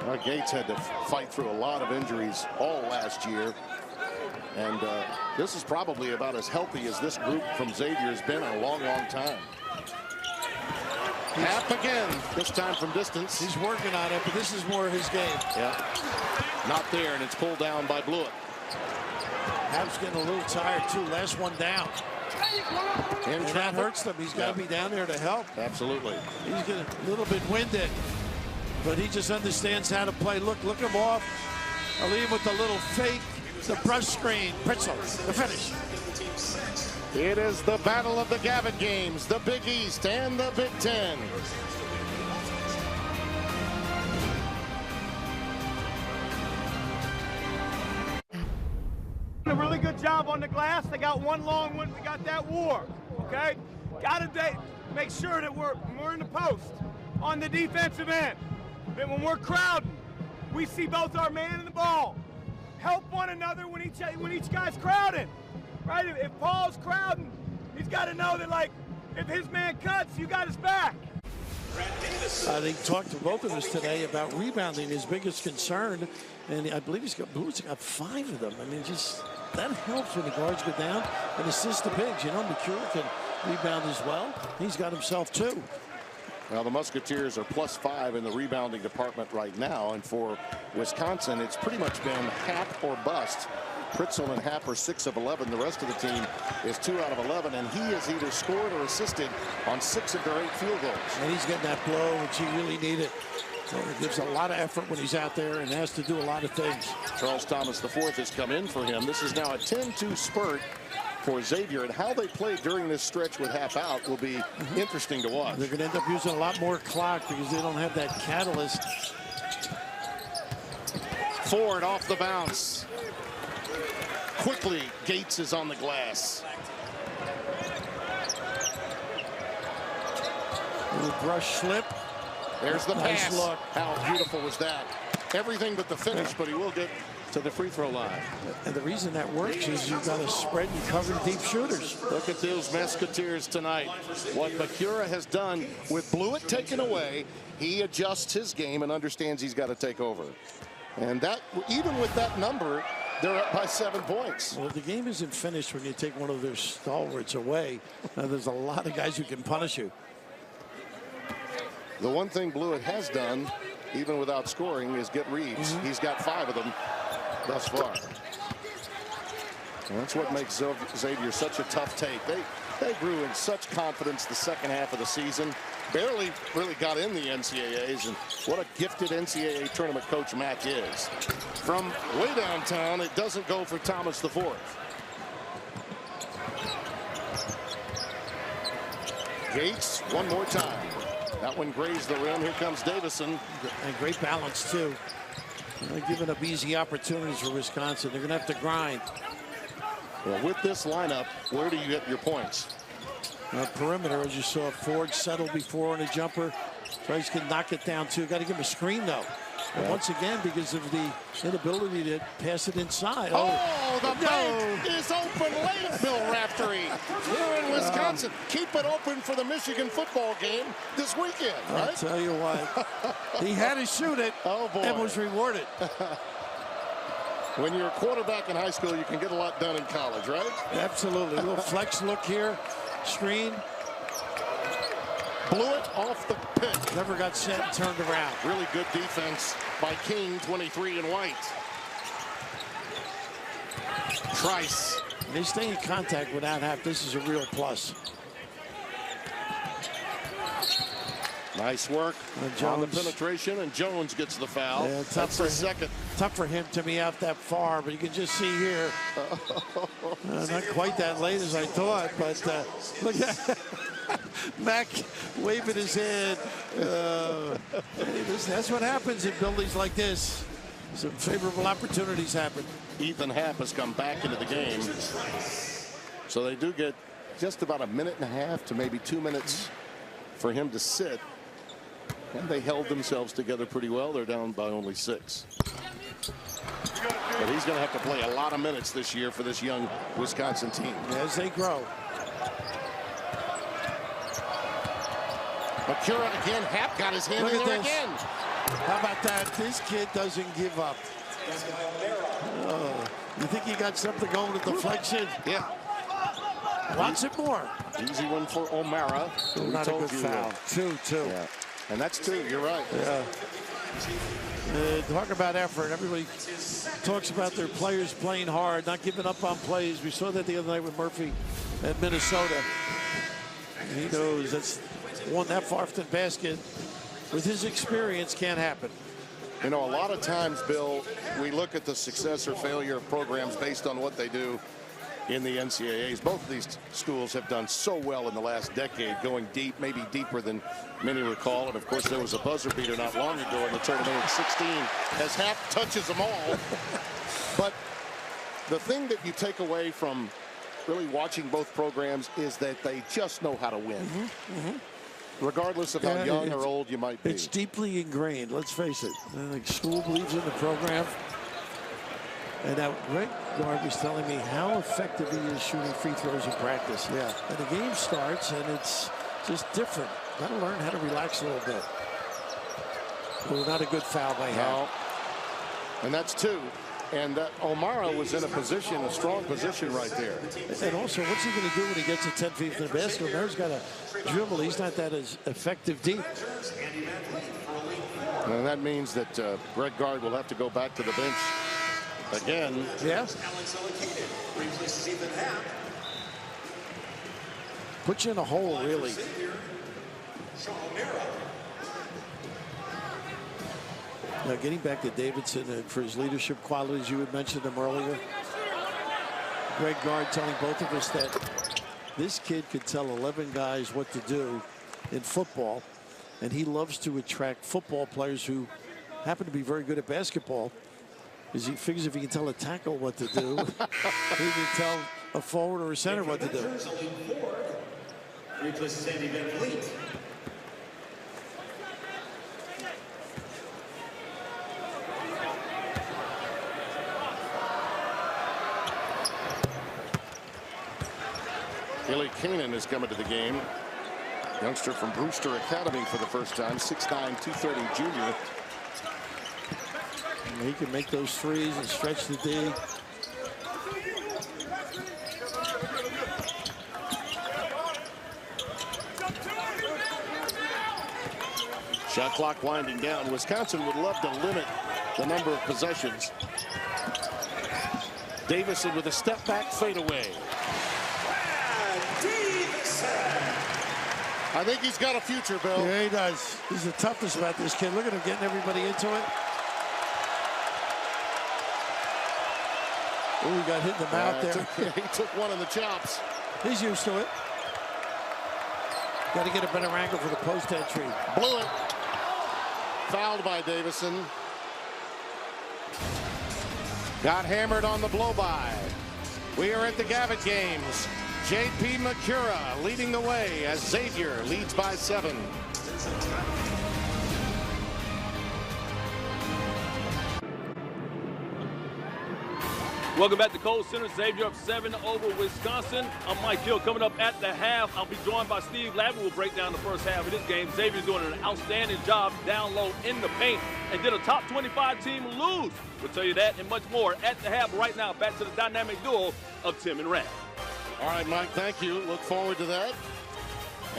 Well, Gates had to fight through a lot of injuries all last year. And this is probably about as healthy as this group from Xavier has been in a long, long time. Hap again, this time from distance. He's working on it, but this is more of his game. Yeah. Not there, and it's pulled down by Blewett. Hap's getting a little tired, too. Last one down. And that hurts them. He's got to be down there to help. Absolutely. He's getting a little bit winded, but he just understands how to play. Look him off. I'll leave him with the little fake, the brush screen. Pritzel, the finish. It is the battle of the Gavitt games, the Big East and the Big Ten. A really good job on the glass. They got one long one. We got that war. Okay, got to make sure that we're in the post on the defensive end. That when we're crowding, we see both our man and the ball. Help one another when each guy's crowding. Right? If Paul's crowding, he's got to know that, like, if his man cuts, you got his back. They talked to both of us today about rebounding, his biggest concern, and I believe Blewett's got 5 of them. I mean, just that helps when the guards go down and assist the bigs. You know, McCure can rebound as well. He's got himself 2. Well, the Musketeers are +5 in the rebounding department right now, and for Wisconsin, it's pretty much been Hap or bust. Pritzel and Hap are 6 of 11. The rest of the team is 2 out of 11, and he has either scored or assisted on 6 of their 8 field goals. And he's getting that blow, which he really needed. So it gives a lot of effort when he's out there and has to do a lot of things. Charles Thomas IV has come in for him. This is now a 10-2 spurt for Xavier, and how they play during this stretch with Hap out will be interesting to watch. They're going to end up using a lot more clock because they don't have that catalyst. Ford off the bounce. Quickly, Gates is on the glass. Little brush slip. There's the nice pass. Look. How beautiful was that? Everything but the finish, but he will get to the free throw line. And the reason that works is you've got to spread and cover deep shooters. Look at those Musketeers tonight. What McCura has done with Blewett taken away, he adjusts his game and understands he's got to take over. And that, even with that number, they're up by 7 points. Well, the game isn't finished when you take one of their stalwarts away. Now, there's a lot of guys who can punish you. The one thing Blewett has done, even without scoring, is get reads. He's got 5 of them thus far. And that's what makes Xavier such a tough take. They grew in such confidence the second half of the season. Barely really got in the NCAAs, and what a gifted NCAA tournament coach Mac is. From way downtown, it doesn't go for Thomas IV. Gates, one more time. That one grazed the rim. Here comes Davison. And great balance, too. They're giving up easy opportunities for Wisconsin. They're going to have to grind. Well, with this lineup, where do you get your points? Perimeter, as you saw, Ford settled before on a jumper. Price can knock it down, too. Got to give him a screen, though. And once again, because of the inability to pass it inside. Oh, the bank is open late, Bill Raftery. Here in Wisconsin. Keep it open for the Michigan football game this weekend, right? I'll tell you what. He had to shoot it and was rewarded. When you're a quarterback in high school, you can get a lot done in college, right? Absolutely. A little flex look here. Screen. Blew it off the pick. Never got set and turned around. Really good defense by King, 23 and White. Trice. They stay in contact without half. This is a real plus. Nice work on the penetration, and Jones gets the foul. Yeah, that's the second. Tough for him to be out that far, but you can just see here. Not quite that late as I thought, but look at Mac waving his hand. Hey, that's what happens in buildings like this. Some favorable opportunities happen. Ethan Happ has come back into the game. So they do get just about a minute and a half to maybe 2 minutes for him to sit. And they held themselves together pretty well. They're down by only 6. But he's going to have to play a lot of minutes this year for this young Wisconsin team. As they grow. Macura again. Happ got his hand in there again. How about that? This kid doesn't give up. Oh, you think he got something going with deflection? Yeah. Wants it more. Easy one for O'Mara. Not a good foul. 2-2. Yeah. And that's 2. You're right. Yeah. Talk about effort. Everybody talks about their players playing hard, not giving up on plays. We saw that the other night with Murphy at Minnesota. He knows that's one that far from the basket. With his experience, can't happen. You know, a lot of times, Bill, we look at the success or failure of programs based on what they do in the NCAAs. Both of these schools have done so well in the last decade, going deep, maybe deeper than many recall. And, of course, there was a buzzer beater not long ago in the tournament at 16 as Happ touches them all. But the thing that you take away from really watching both programs is that they just know how to win. Regardless of how young or old you might be. It's deeply ingrained, let's face it. The school believes in the program. And now Greg Gard was telling me how effective he is shooting free throws in practice. Yeah. And the game starts, and it's just different. Got to learn how to relax a little bit. Well, not a good foul by Happ. And that's 2. And O'Mara was in a position, a strong position right there. And also, what's he going to do when he gets to 10 feet from the basket? O'Mara's got a dribble. He's not that as effective deep. And that means that Greg Gard will have to go back to the bench again. Yeah. Puts you in a hole, really. Now, getting back to Davidson for his leadership qualities, you had mentioned them earlier. Greg Gard telling both of us that this kid could tell 11 guys what to do in football, and he loves to attract football players who happen to be very good at basketball, because he figures if he can tell a tackle what to do, he can tell a forward or a center what to do. Billy Kanan is coming to the game. Youngster from Brewster Academy for the first time, 6'9", 230 junior. And he can make those threes and stretch the D. Shot clock winding down. Wisconsin would love to limit the number of possessions. Davison with a step back fadeaway. I think he's got a future, Bill. Yeah, he does. He's the toughest about this kid. Look at him getting everybody into it. Oh, he got hit in the mouth there. He took one in the chops. He's used to it. Got to get a better angle for the post entry. Blew it. Fouled by Davison. Got hammered on the blow-by. We are at the Gavitt games. J.P. Macura leading the way as Xavier leads by 7. Welcome back to Kohl Center. Xavier up 7 over Wisconsin. I'm Mike Hill. Coming up at the half, I'll be joined by Steve Lavin. We'll break down the first half of this game. Xavier's doing an outstanding job down low in the paint and did a top 25 team lose. We'll tell you that and much more at the half. Right now, back to the dynamic duo of Tim and Rand. All right, Mike, thank you. Look forward to that.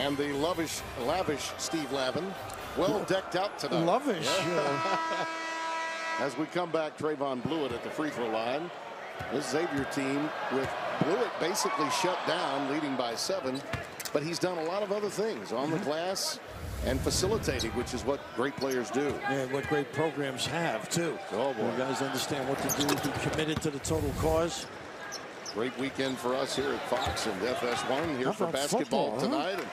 And the lavish Steve Lavin, well decked out tonight. Lavish. Yeah. As we come back, Trayvon Blewett at the free throw line. This Xavier team with Blewett basically shut down, leading by 7. But he's done a lot of other things on the glass and facilitating, which is what great players do. Yeah, what great programs have, too. Oh, boy. You guys understand what to do, be committed to the total cause. Great weekend for us here at Fox and FS1 here for basketball tonight. And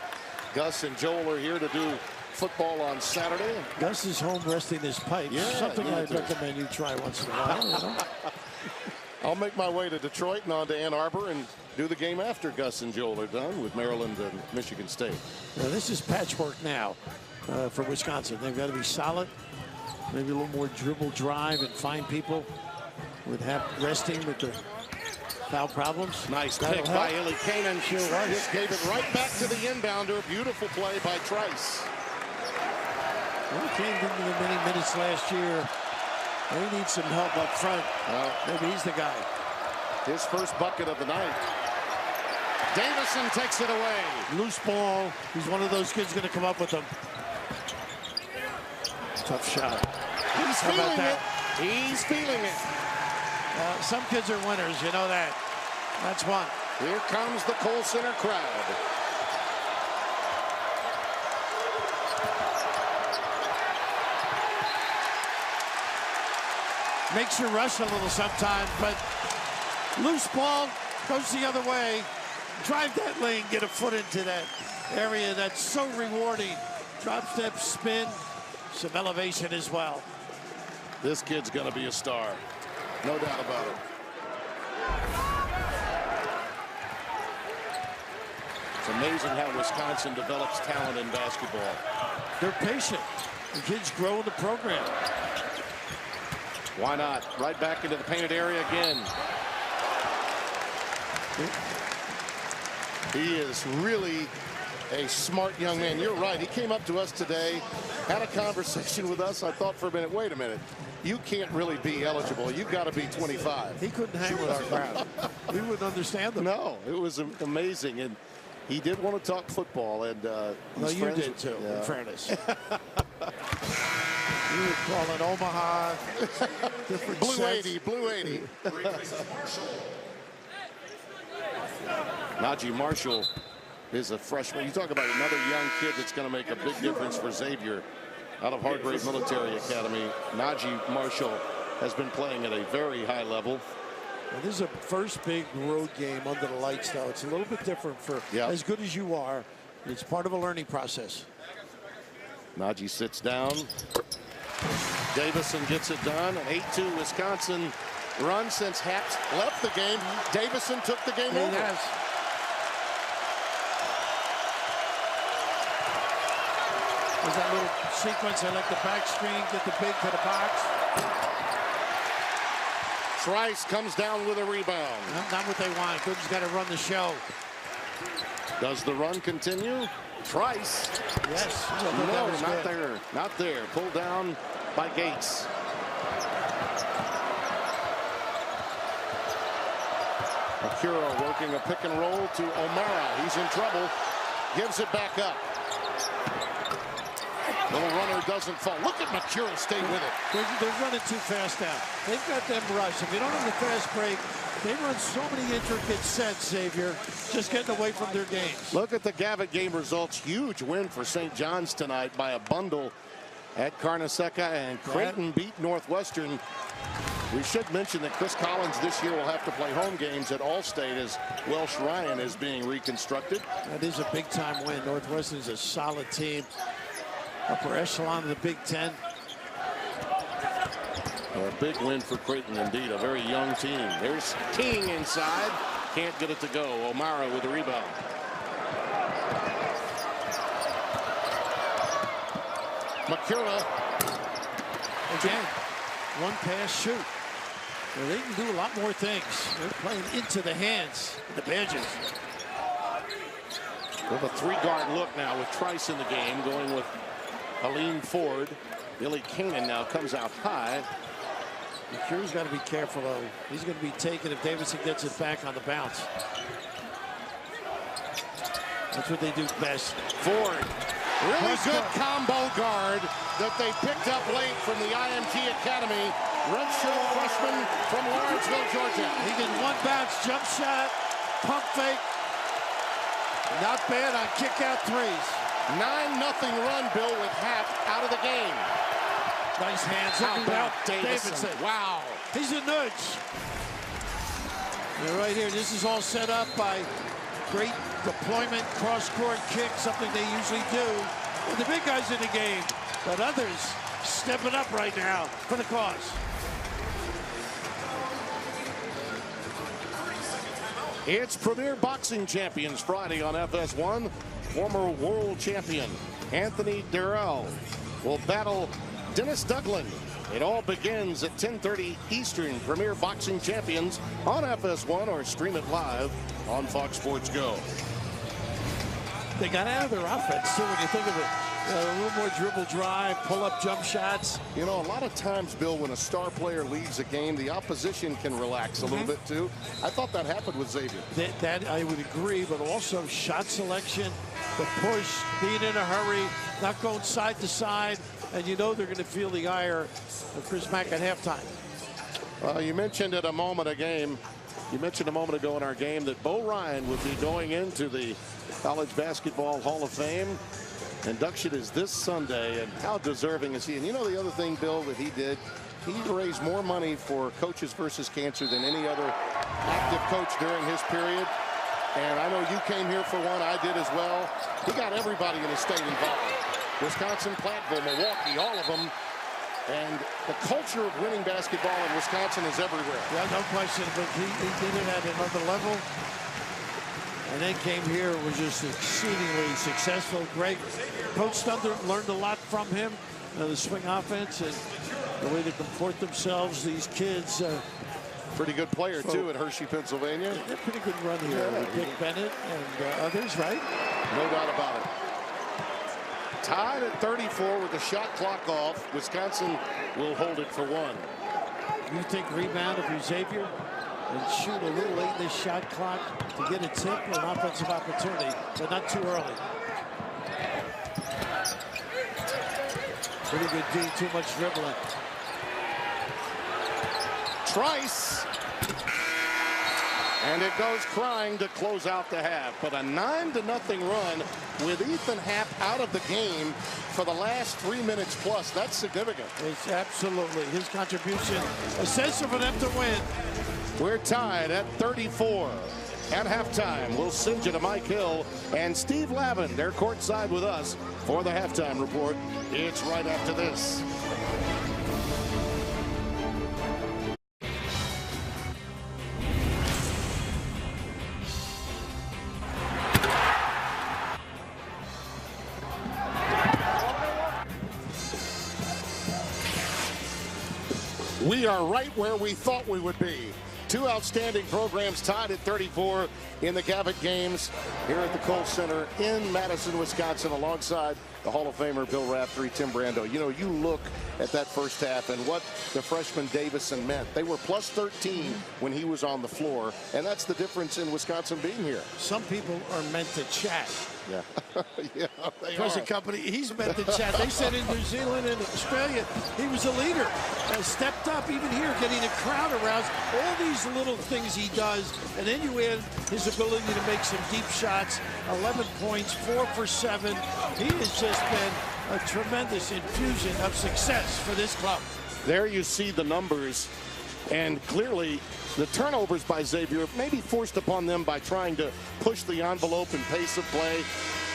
Gus and Joel are here to do football on Saturday. Gus is home resting his pipes. Yeah, something I'd recommend you try once in a while. You know? I'll make my way to Detroit and on to Ann Arbor and do the game after Gus and Joel are done with Maryland and Michigan State. Now, this is patchwork now for Wisconsin. They've got to be solid, maybe a little more dribble drive and find people with resting with the foul problems. Nice pick by Illy Kanan. Just gave it right back to the inbounder. Beautiful play by Trice. Well, came into the many minutes last year. They need some help up front. Well, maybe he's the guy. His first bucket of the night. Davison takes it away. Loose ball. He's one of those kids going to come up with them. Tough shot. He's feeling it. He's feeling it. Some kids are winners, you know that. That's one. Here comes the Kohl Center crowd. Makes you rush a little sometimes, but loose ball goes the other way. Drive that lane, get a foot into that area. That's so rewarding. Drop step, spin, some elevation as well. This kid's going to be a star. No doubt about it. It's amazing how Wisconsin develops talent in basketball. They're patient. The kids grow in the program. Why not? Right back into the painted area again. He is really a smart young man. You're right. He came up to us today, had a conversation with us. I thought for a minute, wait a minute. You can't really be eligible. You've got to be 25. He couldn't hang with our crowd. We wouldn't understand them. No, it was amazing. And he did want to talk football. And no, you did too, in fairness. You would call it Omaha. Different Blue sets. 80, Blue 80. Najee Marshall is a freshman. You talk about another young kid that's going to make a big difference for Xavier out of Hargrave Military Academy. Najee Marshall has been playing at a very high level. Well, this is a first big road game under the lights, though. It's a little bit different for as good as you are. It's part of a learning process. Najee sits down. Davison gets it done. An 8-2 Wisconsin run since Haps left the game. Davison took the game over. Yes. There's that little sequence. I like the back screen, get the big to the box. Trice comes down with a rebound. Not what they want. Gooden's got to run the show. Does the run continue? Trice. Yes. No, not there. Not there. Pulled down by Gates. Akira working a pick and roll to O'Mara. He's in trouble. Gives it back up. Little runner doesn't fall. Look at Makura stay with it. They're running too fast now. They've got them rush. If you don't have the fast break, they run so many intricate sets, Xavier, just getting away from their games. Look at the Gavitt game results. Huge win for St. John's tonight by a bundle at Carneseca, and Creighton beat Northwestern. We should mention that Chris Collins this year will have to play home games at All-State as Welsh Ryan is being reconstructed. That is a big-time win. Northwestern's a solid team. Upper echelon of the Big Ten. A big win for Creighton, indeed. A very young team. There's King inside. Can't get it to go. O'Mara with the rebound. Makura. Again, one pass shoot. Well, they can do a lot more things. They're playing into the hands of the Badgers. With a three-guard look now with Trice in the game, going with Aline Ford. Billy Kanan now comes out high. McCure's got to be careful, though. He's going to be taken if Davison gets it back on the bounce. That's what they do best. Ford, really good combo guard that they picked up late from the IMG Academy. Redshirt freshman from Lawrenceville, Georgia. He did one bounce, jump shot, pump fake. Not bad on kick-out threes. 9-0 run, Bill, with Happ out of the game. Nice hands. How about Davidson? Wow. He's a nudge. And right here, this is all set up by great deployment, cross-court kick, something they usually do. And the big guys in the game, but others stepping up right now for the cause. It's Premier Boxing Champions Friday on FS1. Former world champion Anthony Durrell will battle Dennis Douglan. It all begins at 10:30 Eastern. Premier Boxing Champions on FS1 or stream it live on Fox Sports Go. They got out of their offense, too, when you think of it. A little more dribble drive, pull-up jump shots. You know, a lot of times, Bill, when a star player leaves a game, the opposition can relax a little bit, too. I thought that happened with Xavier. That I would agree, but also shot selection, the push, being in a hurry, not going side to side, and you know they're going to feel the ire of Chris Mack at halftime. You mentioned it a moment ago in our game that Bo Ryan would be going into the College Basketball Hall of Fame. Induction is this Sunday, and how deserving is he? And you know the other thing, Bill, that he did? He raised more money for Coaches versus Cancer than any other active coach during his period. And I know you came here for one. I did as well. He got everybody in the state involved. Wisconsin, Platteville, Milwaukee, all of them. And the culture of winning basketball in Wisconsin is everywhere. Yeah, no question, but he did it at another level. And then came here, was just exceedingly successful. Great. Coach Thunder learned a lot from him. The swing offense and the way they comport themselves, these kids. Pretty good player, too, at Hershey, Pennsylvania. They're pretty good run here with Dick Bennett and others, right? No doubt about it. Tied at 34 with the shot clock off. Wisconsin will hold it for one. You think rebound if you're Xavier and shoot a little late in this shot clock to get a tip or an offensive opportunity, but not too early. Pretty good D, too much dribbling. Trice. And it goes crying to close out the half. But a 9-0 run with Ethan Happ out of the game for the last 3 minutes plus. That's significant. It's absolutely his contribution. Essential for them to win. We're tied at 34 at halftime. We'll send you to Mike Hill and Steve Lavin. They're courtside with us for the halftime report. It's right after this. We are right where we thought we would be. Two outstanding programs tied at 34 in the Gavitt games here at the Kohl Center in Madison, Wisconsin, alongside the Hall of Famer Bill Raftery, Tim Brando. You know, you look at that first half and what the freshman Davison meant. They were plus 13 when he was on the floor, and that's the difference in Wisconsin being here. Some people are meant to chat. Yeah, yeah, they Present company, he's meant to chat. They said in New Zealand and Australia, he was a leader. Stepped up, even here, getting the crowd aroused. All these little things he does, and then you add his ability to make some deep shots. 11 points, 4 for 7. He has just been a tremendous infusion of success for this club. There you see the numbers, and clearly the turnovers by Xavier may be forced upon them by trying to push the envelope and pace of play.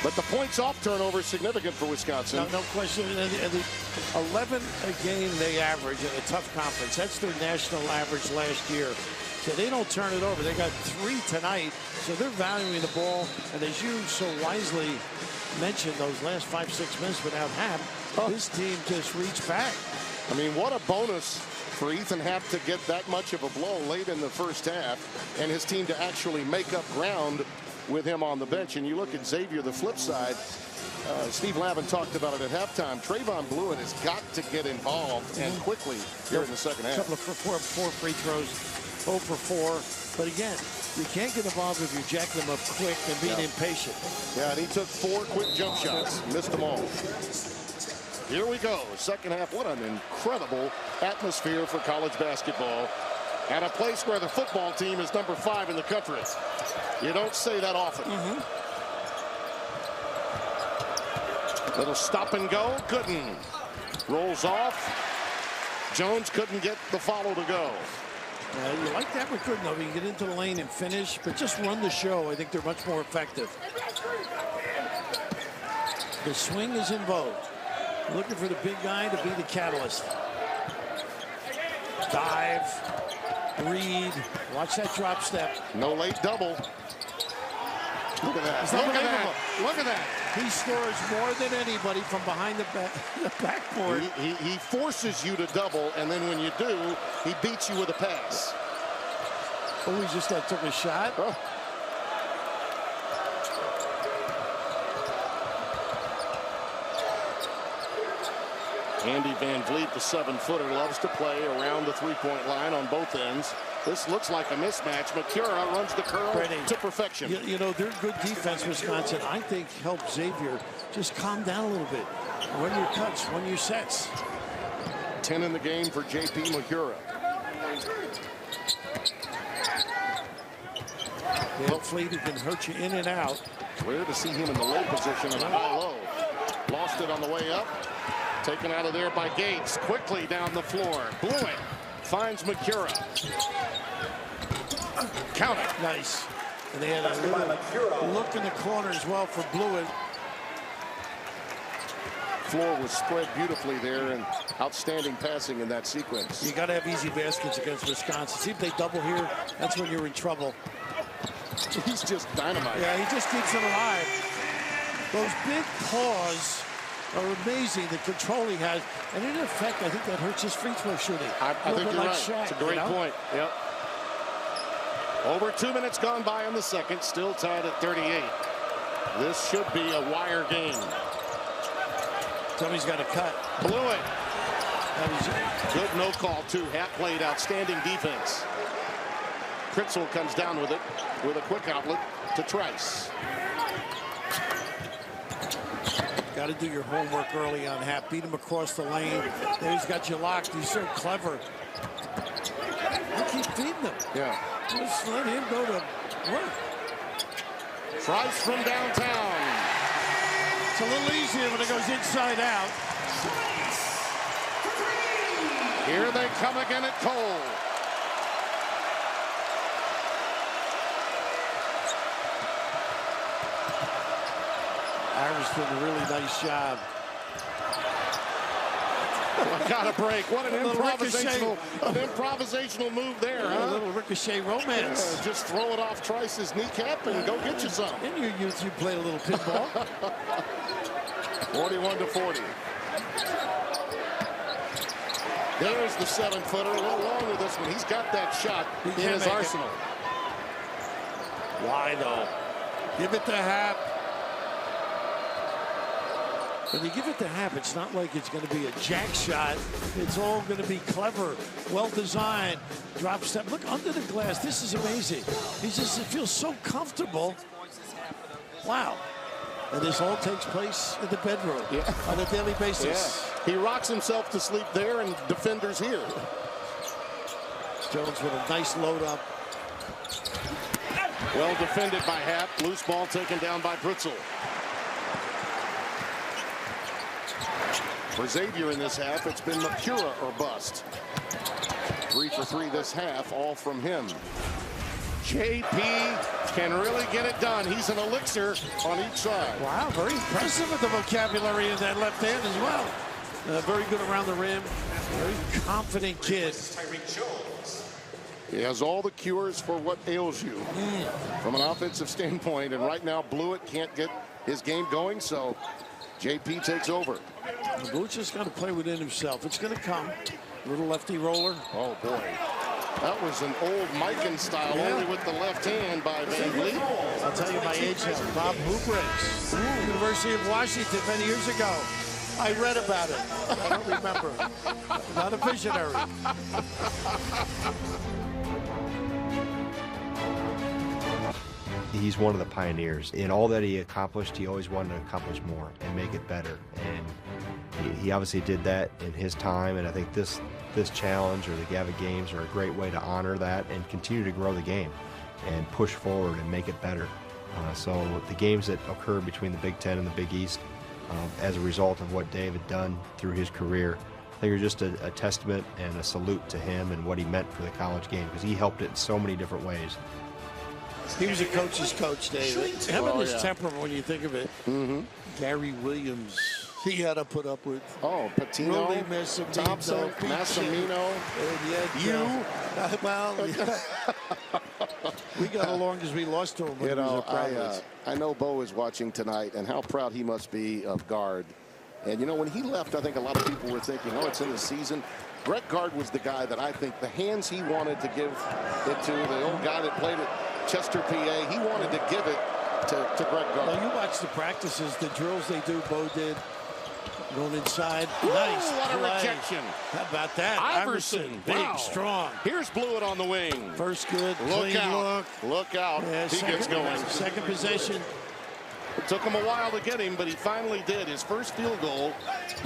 But the points off turnover is significant for Wisconsin. No question. And the 11 a game they average in a tough conference. That's their national average last year. So they don't turn it over. They got 3 tonight. So they're valuing the ball. And as you so wisely mentioned, those last 5-6 minutes without Happ, this team just reached back. I mean, what a bonus for Ethan Happ to get that much of a blow late in the first half and his team to actually make up ground with him on the bench. And you look at Xavier, the flip side, Steve Lavin talked about it at halftime. Trayvon Blewett has got to get involved and quickly here in the second half. A couple of four free throws, 0 for 4. But again, you can't get involved if you're jacking them up quick and being impatient. Yeah, and he took 4 quick jump shots, missed them all. Here we go, second half. What an incredible atmosphere for college basketball at a place where the football team is number 5 in the country. You don't say that often. Little stop and go, couldn't. Rolls off. Jones couldn't get the follow to go. You like that with Gooden, though. You get into the lane and finish, but just run the show. I think they're much more effective. The swing is in vogue. Looking for the big guy to be the catalyst. Dive. Read. Watch that drop step. No late double. Look at that. Look at that. Look at that. He scores more than anybody from behind the backboard. He forces you to double, and then when you do, he beats you with a pass. Oh, he just took a shot. Oh. Andy Van Vliet, the 7-footer, loves to play around the three-point line on both ends. This looks like a mismatch. Makura runs the curl to perfection. You know, they're good defense, Wisconsin. I think helps Xavier just calm down a little bit. Run your cuts, run your sets. 10 in the game for J.P. Makura. Van Vliet can hurt you in and out. Rare to see him in the low position and a high-low. Lost it on the way up. Taken out of there by Gates. Quickly down the floor. Blew it. Finds Makura. Count it. Nice. And they had a little look in the corner as well for Blewett. Floor was spread beautifully there, and outstanding passing in that sequence. You got to have easy baskets against Wisconsin. See if they double here. That's when you're in trouble. He's just dynamite. Yeah, he just keeps them alive. Those big paws are amazing, the control he has. And in effect, I think that hurts his free throw shooting. I think you're right. Shaq, it's a great point. Yep. Over 2 minutes gone by in the second. Still tied at 38. This should be a wire game. Somebody's got to cut. Blew it. Good no call, too. Hat played outstanding defense. Kritzel comes down with it with a quick outlet to Trice. Got to do your homework early on Hap. Beat him across the lane. There he's got you locked. He's so clever. You keep feeding him. Yeah. Just let him go to work. Trice from downtown. It's a little easier when it goes inside out. Here they come again at Cole. Irish did a really nice job. Got a break. What an improvisational move there, huh? A little ricochet romance. Yeah, just throw it off Trice's kneecap and go get you some. In your youth, you played a little pinball. 41-40. There's the 7-footer. A little long with this one. He's got that shot in his arsenal. Why, though? Give it to Hap. When you give it to Hap, it's not like it's going to be a jack shot. It's all going to be clever, well-designed, drop step. Look, under the glass, this is amazing. He just feels so comfortable. Wow. And this all takes place in the bedroom on a daily basis. Yeah. He rocks himself to sleep there, and defenders here. Jones with a nice load up. Well defended by Hap. Loose ball taken down by Britzel. For Xavier in this half, it's been Makura or bust. 3 for 3 this half, all from him. JP can really get it done. He's an elixir on each side. Wow, very impressive with the vocabulary in that left hand as well. Very good around the rim. Very confident kid. He has all the cures for what ails you from an offensive standpoint. And right now, Blewett can't get his game going, so JP takes over. Blewett's just got to play within himself. It's going to come. Little lefty roller. Oh, boy. That was an old Mikan style, only with the left hand by Van Vliet. I'll tell you my age now. Bob Hoobriggs, University of Washington many years ago. I read about it. I don't remember. Not a visionary. he's one of the pioneers. In all that he accomplished, he always wanted to accomplish more and make it better. And he obviously did that in his time, and I think this challenge or the Gavitt Games are a great way to honor that and continue to grow the game and push forward and make it better. So the games that occur between the Big Ten and the Big East, as a result of what Dave had done through his career, I think are just a testament and a salute to him and what he meant for the college game, because he helped it in so many different ways. He was a coach's coach, David. How about his temperament when you think of it? Gary Williams, he had to put up with. Oh, Patino, Thompson, Massimino, well, we got along as we lost to him. When I know Bo is watching tonight, and how proud he must be of Gard. And, you know, when he left, I think a lot of people were thinking, oh, it's in the season. Brett Gard was the guy that I think the hands he wanted to give it to, the old guy that played at Chester, PA, he wanted to give it to Brett Gard. Well, you watch the practices, the drills they do, Bo did. Going inside. Ooh, nice what play. a rejection. How about that? Iverson. Big, strong. Here's Blewett on the wing. First good, look clean out. Look out. Yeah, he gets going. Second possession. It took him a while to get him, but he finally did. His first field goal,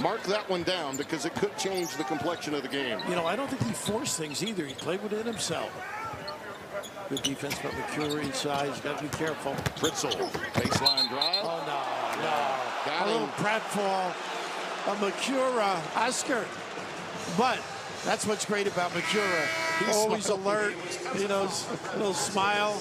mark that one down because it could change the complexion of the game. You know, I don't think he forced things either. He played with it himself. Good defense by McCure inside. He's got to be careful. Fritzl, baseline drive. Oh, no. Got a little pratfall. A Macura Oscar. But that's what's great about Macura. He's always alert. You know, little smile.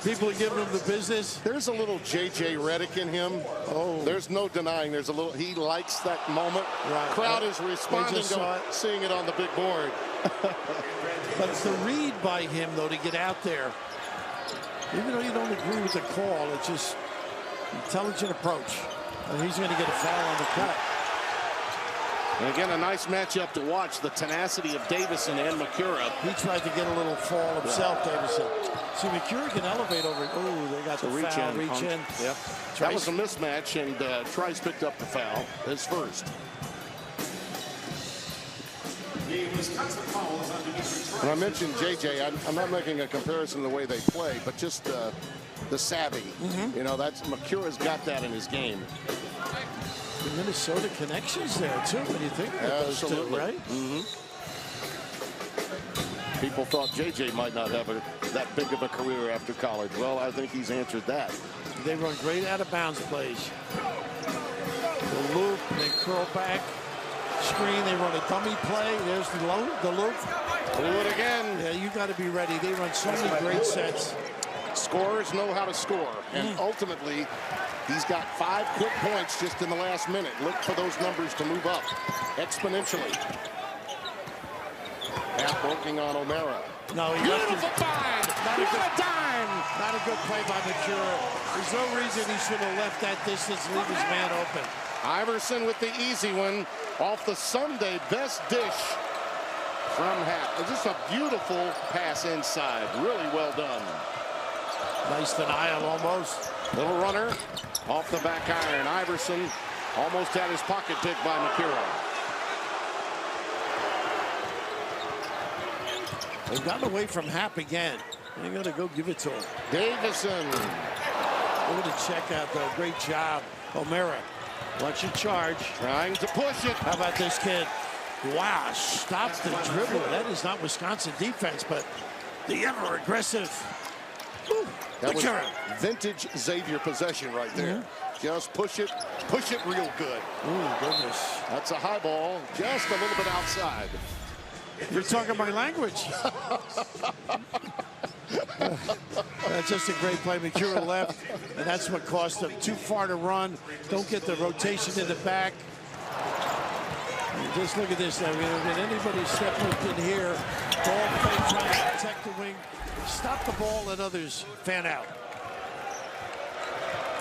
People are giving him the business. There's a little J.J. Redick in him. Oh. There's no denying there's a little. He likes that moment. Right. Crowd is responding, seeing it on the big board. But it's the read by him, though, to get out there. Even though you don't agree with the call, it's just intelligent approach. And he's going to get a foul on the cut. And again, a nice matchup to watch, the tenacity of Davison and Macura. He tried to get a little fall himself, Davison. See, Macura can elevate over it. Oh, they got the foul, reach in. Yep. That was a mismatch, and Trice picked up the foul, his first. When I mentioned JJ, I'm not making a comparison to the way they play, but just the savvy. You know, that's Macura's got that in his game. The Minnesota connections there, too, when you think about those two, right? People thought JJ might not have that big of a career after college. Well, I think he's answered that. They run great out-of-bounds plays. The loop, they curl back. Screen, they run a dummy play. There's the loop. Do it again. Yeah, you got to be ready. They run so many great sets. Scorers know how to score, and ultimately, he's got 5 quick points just in the last minute. Look for those numbers to move up exponentially. Half working on O'Mara. No, beautiful find. What a dime! Not a good play by Macura. There's no reason he should have left that distance, leave his man open. Iverson with the easy one off the Sunday best dish from Hap. Just a beautiful pass inside. Really well done. Nice denial almost. Little runner off the back iron. Iverson almost had his pocket picked by Macura. They've gotten away from Hap again. They're going to go give it to him. Davison. Look at the check out, though. Great job. O'Mara. Watch your charge. Trying to push it. How about this kid? Wow, stop the dribble. That is not Wisconsin defense, but the ever aggressive. That was vintage Xavier possession right there. Just push it real good. Oh, goodness. That's a high ball, just a little bit outside. You're talking my language. That's just a great play. Macura left, and that's what cost them. Too far to run. Don't get the rotation in the back. And just look at this. Now, when anybody step up in here, ball fake, trying to protect the wing. Stop the ball, let others fan out.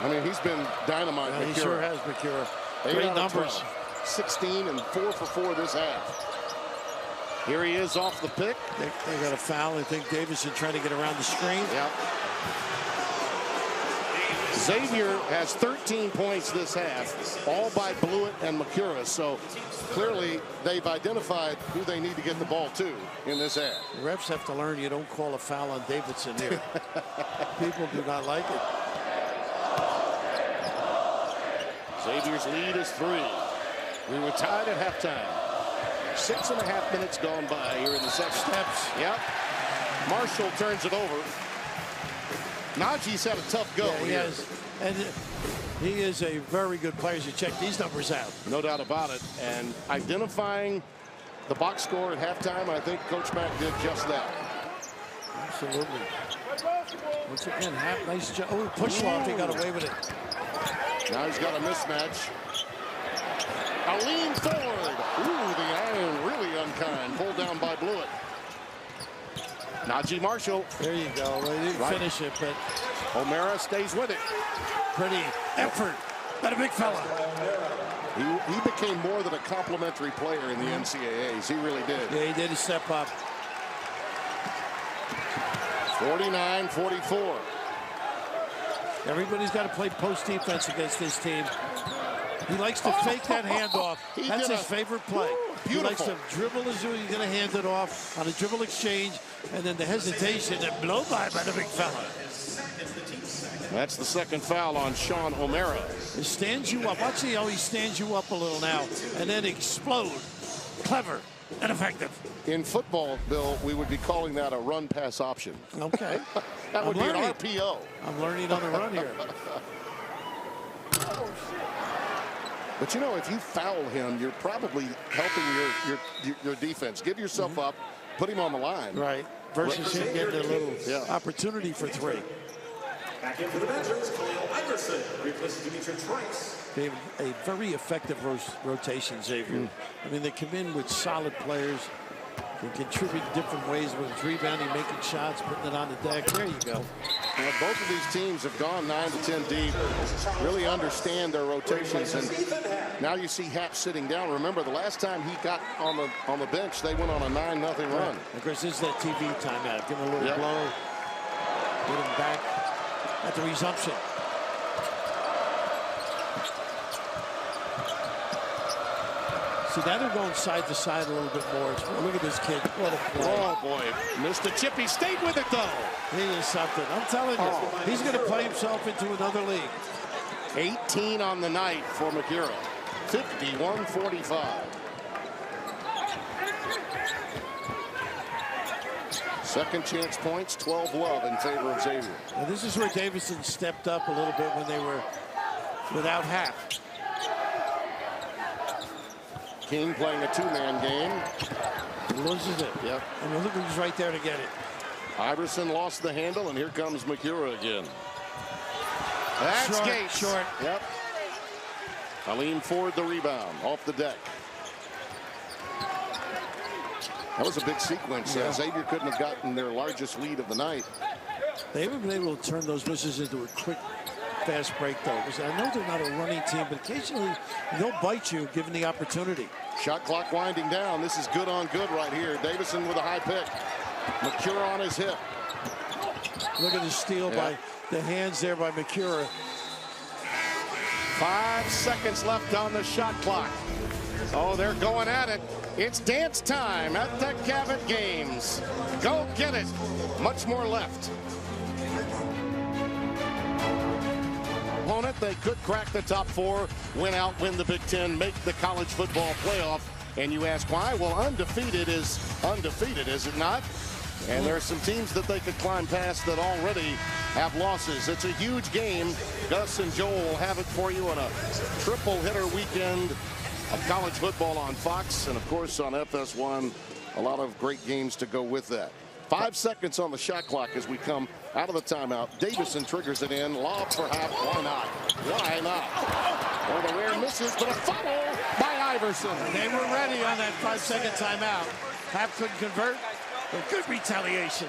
I mean, he's been dynamite. He sure has, Macura. Great numbers. 16 and 4 for 4 this half. Here he is off the pick. They got a foul. I think Davison trying to get around the screen. Yep. Xavier has 13 points this half, all by Blewett and McCura. So clearly they've identified who they need to get the ball to in this half. The refs have to learn you don't call a foul on Davidson here. People do not like it. Xavier's lead is 3. We were tied at halftime. 6.5 minutes gone by here in the second. Steps. Yep. Marshall turns it over. Najee's had a tough go. Yeah, he here. has. And he is a very good player. You check these numbers out. No doubt about it. And identifying the box score at halftime, I think Coach Mack did just that. Absolutely. Once again, nice job. Oh, push off. He got away with it. Now he's got a mismatch. A lean forward. Ooh, the iron really unkind. Pulled down by Blewett. Najee Marshall. There you go. Well, he didn't finish it, but O'Mara stays with it. Pretty effort. That a big fella. He became more than a complimentary player in the NCAAs. He really did. Yeah, he did step up. 49-44. Everybody's got to play post defense against this team. He likes to fake that handoff. That's his favorite play. He likes to dribble as soon as he's going to hand it off on a dribble exchange, and then the hesitation and blow by the big fella. That's the second foul on Sean O'Mara. It stands you up. Watch how he stands you up a little now, and then explode. Clever and effective. In football, Bill, we would be calling that a run-pass option. Okay. That would be an RPO. I'm learning on the run here. But you know, if you foul him, you're probably helping your defense. Give yourself up, put him on the line. Right. Versus him getting a little opportunity for 3. Back in for the Badgers, Khalil Iverson replaces Dimitri Trice. They have a very effective rotation, Xavier. I mean, they come in with solid players. They contribute in different ways, whether it's rebounding, making shots, putting it on the deck. There you go. Now, both of these teams have gone 9 to 10 deep, really understand their rotations, and now you see Hap sitting down. Remember, the last time he got on the bench, they went on a 9-0 run. Of course, this is that TV timeout. Give him a little blow, get him back at the resumption. See, now they're going side to side a little bit more. Look at this kid. What a play. Oh, boy. Missed the chip. He stayed with it, though. He is something. I'm telling you. He's going to play himself into another league. 18 on the night for McCura. 51-45. Second chance points, 12 love in favor of Xavier. Now, this is where Davison stepped up a little bit when they were without Hap. King playing a 2-man game. Loses it. Yep. And look who's right there to get it. Iverson lost the handle, and here comes McCura again. That's Gates. Short. Yep. Aline Ford the rebound off the deck. That was a big sequence. Xavier couldn't have gotten their largest lead of the night. They haven't been able to turn those misses into a quick, fast break, though. Because I know they're not a running team, but occasionally they'll bite you given the opportunity. Shot clock winding down. This is good on good right here. Davison with a high pick. McCura on his hip. Look at the steal by the hands there by McCura. 5 seconds left on the shot clock. Oh, they're going at it. It's dance time at the Gavitt Games. Go get it. Much more left. Opponent, they could crack the top 4, win the Big Ten, make the college football playoff. And you ask why? Well, undefeated is undefeated, is it not? And there are some teams that they could climb past that already have losses. It's a huge game. Gus and Joel will have it for you on a triple hitter weekend of college football on Fox and, of course, on FS1. A lot of great games to go with that. 5 seconds on the shot clock as we come out of the timeout. Davison triggers it in. Lob for Hap. Why not? Why not? Well, the rare misses, but a foul by Iverson. They were ready on that 5-second timeout. Hap couldn't convert, but good retaliation.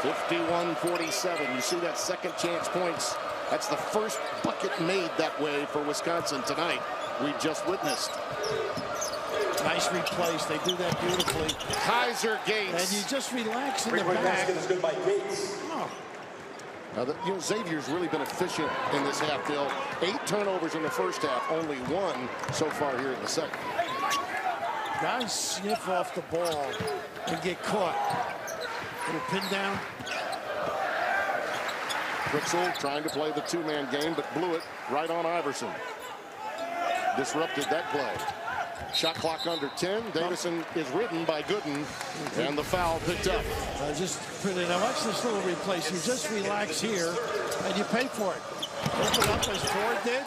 51-47. You see that second chance points. That's the first bucket made that way for Wisconsin tonight. We just witnessed. Nice replace. They do that beautifully. Kaiser Gates. And you just relax in the back. Is good by Gates. Oh. Now, Xavier's really been efficient in this half, Bill. 8 turnovers in the first half, only 1 so far here in the second. Guys sniff off the ball and get caught. Little pin down. Fritzl trying to play the 2-man game, but blew it right on Iverson. Disrupted that play. Shot clock under 10. Davison is ridden by Gooden, and the foul picked up. Just now watch this little replace. You just relax here, and you pay for it. Open up as Ford did.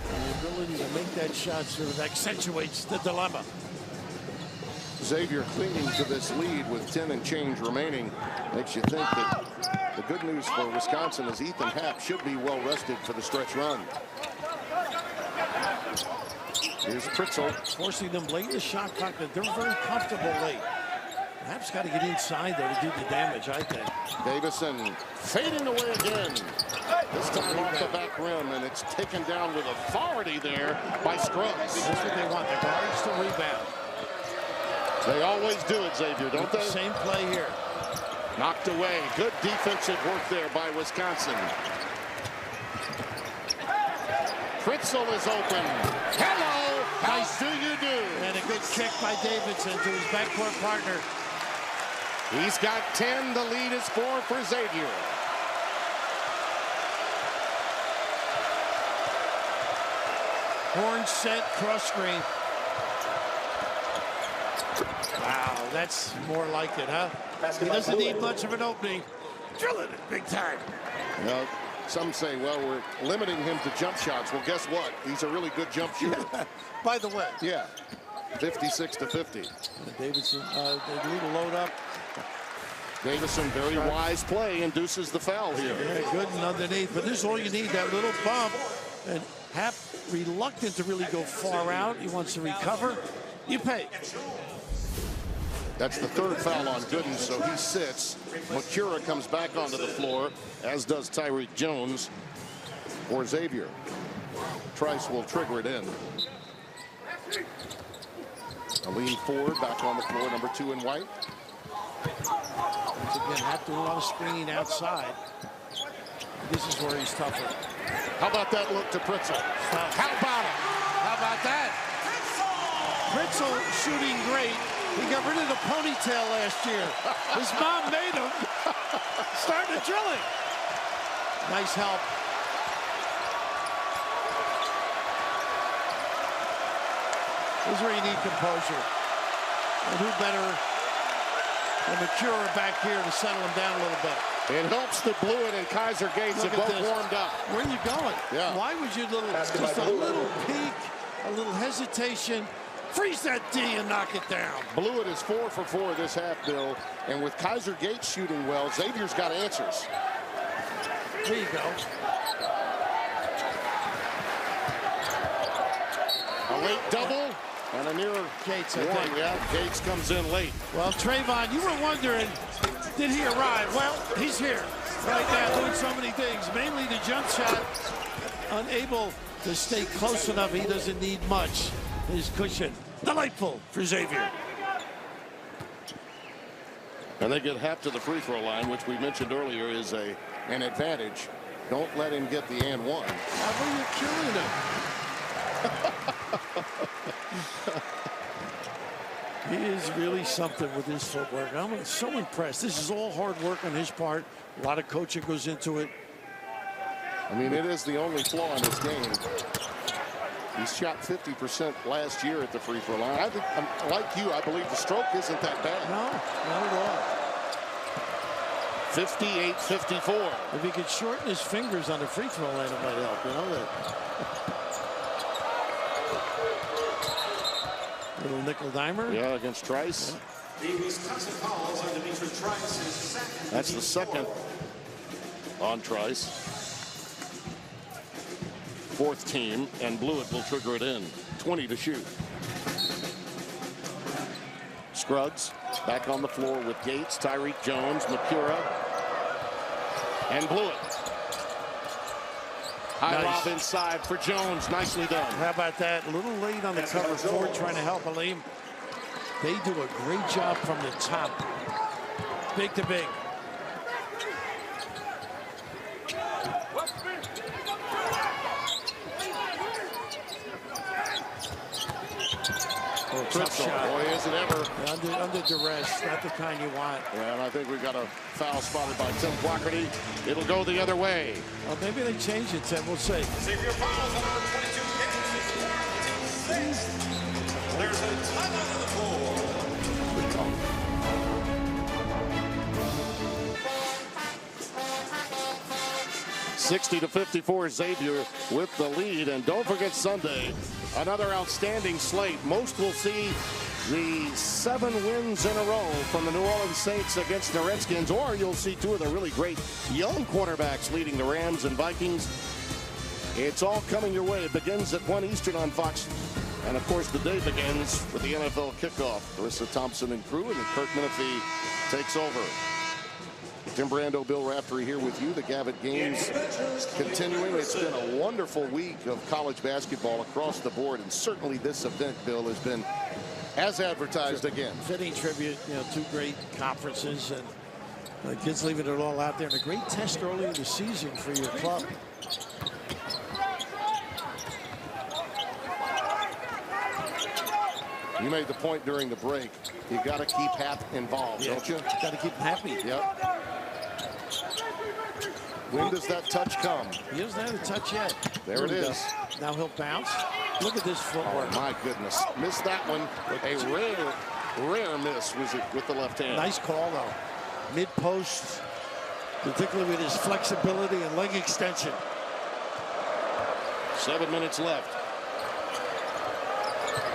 And the ability to make that shot sort of accentuates the dilemma. Xavier clinging to this lead with 10 and change remaining makes you think that the good news for Wisconsin is Ethan Happ should be well rested for the stretch run. Here's Fritzl. Forcing them late in the shot clock, but they're very comfortable late. Happ's got to get inside there to do the damage, I think. Davison fading away again. This time off the back rim, and it's taken down with authority there by Scruggs. That's what they want, the guards to rebound. They always do it, Xavier, don't they? Same play here. Knocked away. Good defensive work there by Wisconsin. Fritzl is open. Hello, how do you do? And a good kick by Davidson to his backcourt partner. He's got 10. The lead is 4 for Xavier. Horn set, cross screen. Wow, that's more like it, huh? He doesn't need much of an opening. Drilling it big time. Now, some say, well, we're limiting him to jump shots. Well, guess what? He's a really good jump shooter. By the way. Yeah. 56 to 50. Davidson, they need to load up. Davison, very wise play, induces the foul here. Yeah, good and underneath. But this is all you need, that little bump. And Happ reluctant to really go far out. He wants to recover. You pay. That's the 3rd foul on Gooden, so he sits. Makura comes back onto the floor, as does Tyreek Jones for Xavier. Trice will trigger it in. A lean forward, back on the floor, number 2 in white. Once again, have to do a lot of screening outside. This is where he's tougher. How about that look to Fritzl? How about it? How about that? Fritzl shooting great. He got rid of the ponytail last year. His mom made him. Starting to drill it. Nice help. This is where you need composure. And who better than Makura back here to settle him down a little bit. It helps that Blewett and Kaiser Gates have both warmed up. Where are you going? Yeah. Why would you just a little peek, a little hesitation, freeze that D and knock it down. Blewett is 4 for 4 this half, Bill. And with Kaiser Gates shooting well, Xavier's got answers. There you go. A late double and a near Gates, one. Yeah, Gates comes in late. Well, Trayvon, you were wondering, did he arrive? Well, he's here right now doing so many things, mainly the jump shot. Unable to stay close enough. He doesn't need much. His cushion. Delightful for Xavier. And they get Happ to the free throw line, which we mentioned earlier is an advantage. Don't let him get the and one. How are you killing him? He is really something with his footwork. I'm so impressed. This is all hard work on his part. A lot of coaching goes into it. I mean, it is the only flaw in his game. He shot 50% last year at the free throw line. I think, like you, I believe the stroke isn't that bad. No, not at all. 58-54. If he could shorten his fingers on the free throw line, it might help. You know that. Little nickel dimer. Yeah, against Trice. That's the second on Trice. 4th team, and Blewett will trigger it in. 20 to shoot. Scruggs back on the floor with Gates, Tyreek Jones, Makura, and Blewett. High lob inside for Jones. Nicely done. How about that? A little late on the cover Ford trying to help Aleem. They do a great job from the top. Big to big. Tough shot. Boy, is it ever. Under duress, not the kind you want. Yeah, and I think we've got a foul spotted by Tim Quackerty. It'll go the other way. Well, maybe they change it, Tim. We'll see. Xavier fouls on number 22 hits. There's a timeout on the floor. 60-54, Xavier with the lead. And don't forget Sunday, another outstanding slate. Most will see the 7 wins in a row from the New Orleans Saints against the Redskins, or you'll see 2 of the really great young quarterbacks leading the Rams and Vikings. It's all coming your way. It begins at 1 Eastern on Fox. And, of course, the day begins with the NFL kickoff. Marissa Thompson and crew, and Kurt Menefee takes over. Tim Brando, Bill Raftery here with you. The Gavitt Games continuing. It's been a wonderful week of college basketball across the board, and certainly this event, Bill, has been as advertised again. Fitting tribute, 2 great conferences, and the kids leaving it all out there, and a great test early in the season for your club. You made the point during the break. You got to keep Hap involved, don't you? Got to keep him happy. Yep. When does that touch come? He doesn't have a touch yet. There it is. Now he'll bounce. Look at this footwork. Oh, my goodness. Missed that one. A rare miss was it with the left hand. Nice call, though. Mid-post, particularly with his flexibility and leg extension. 7 minutes left.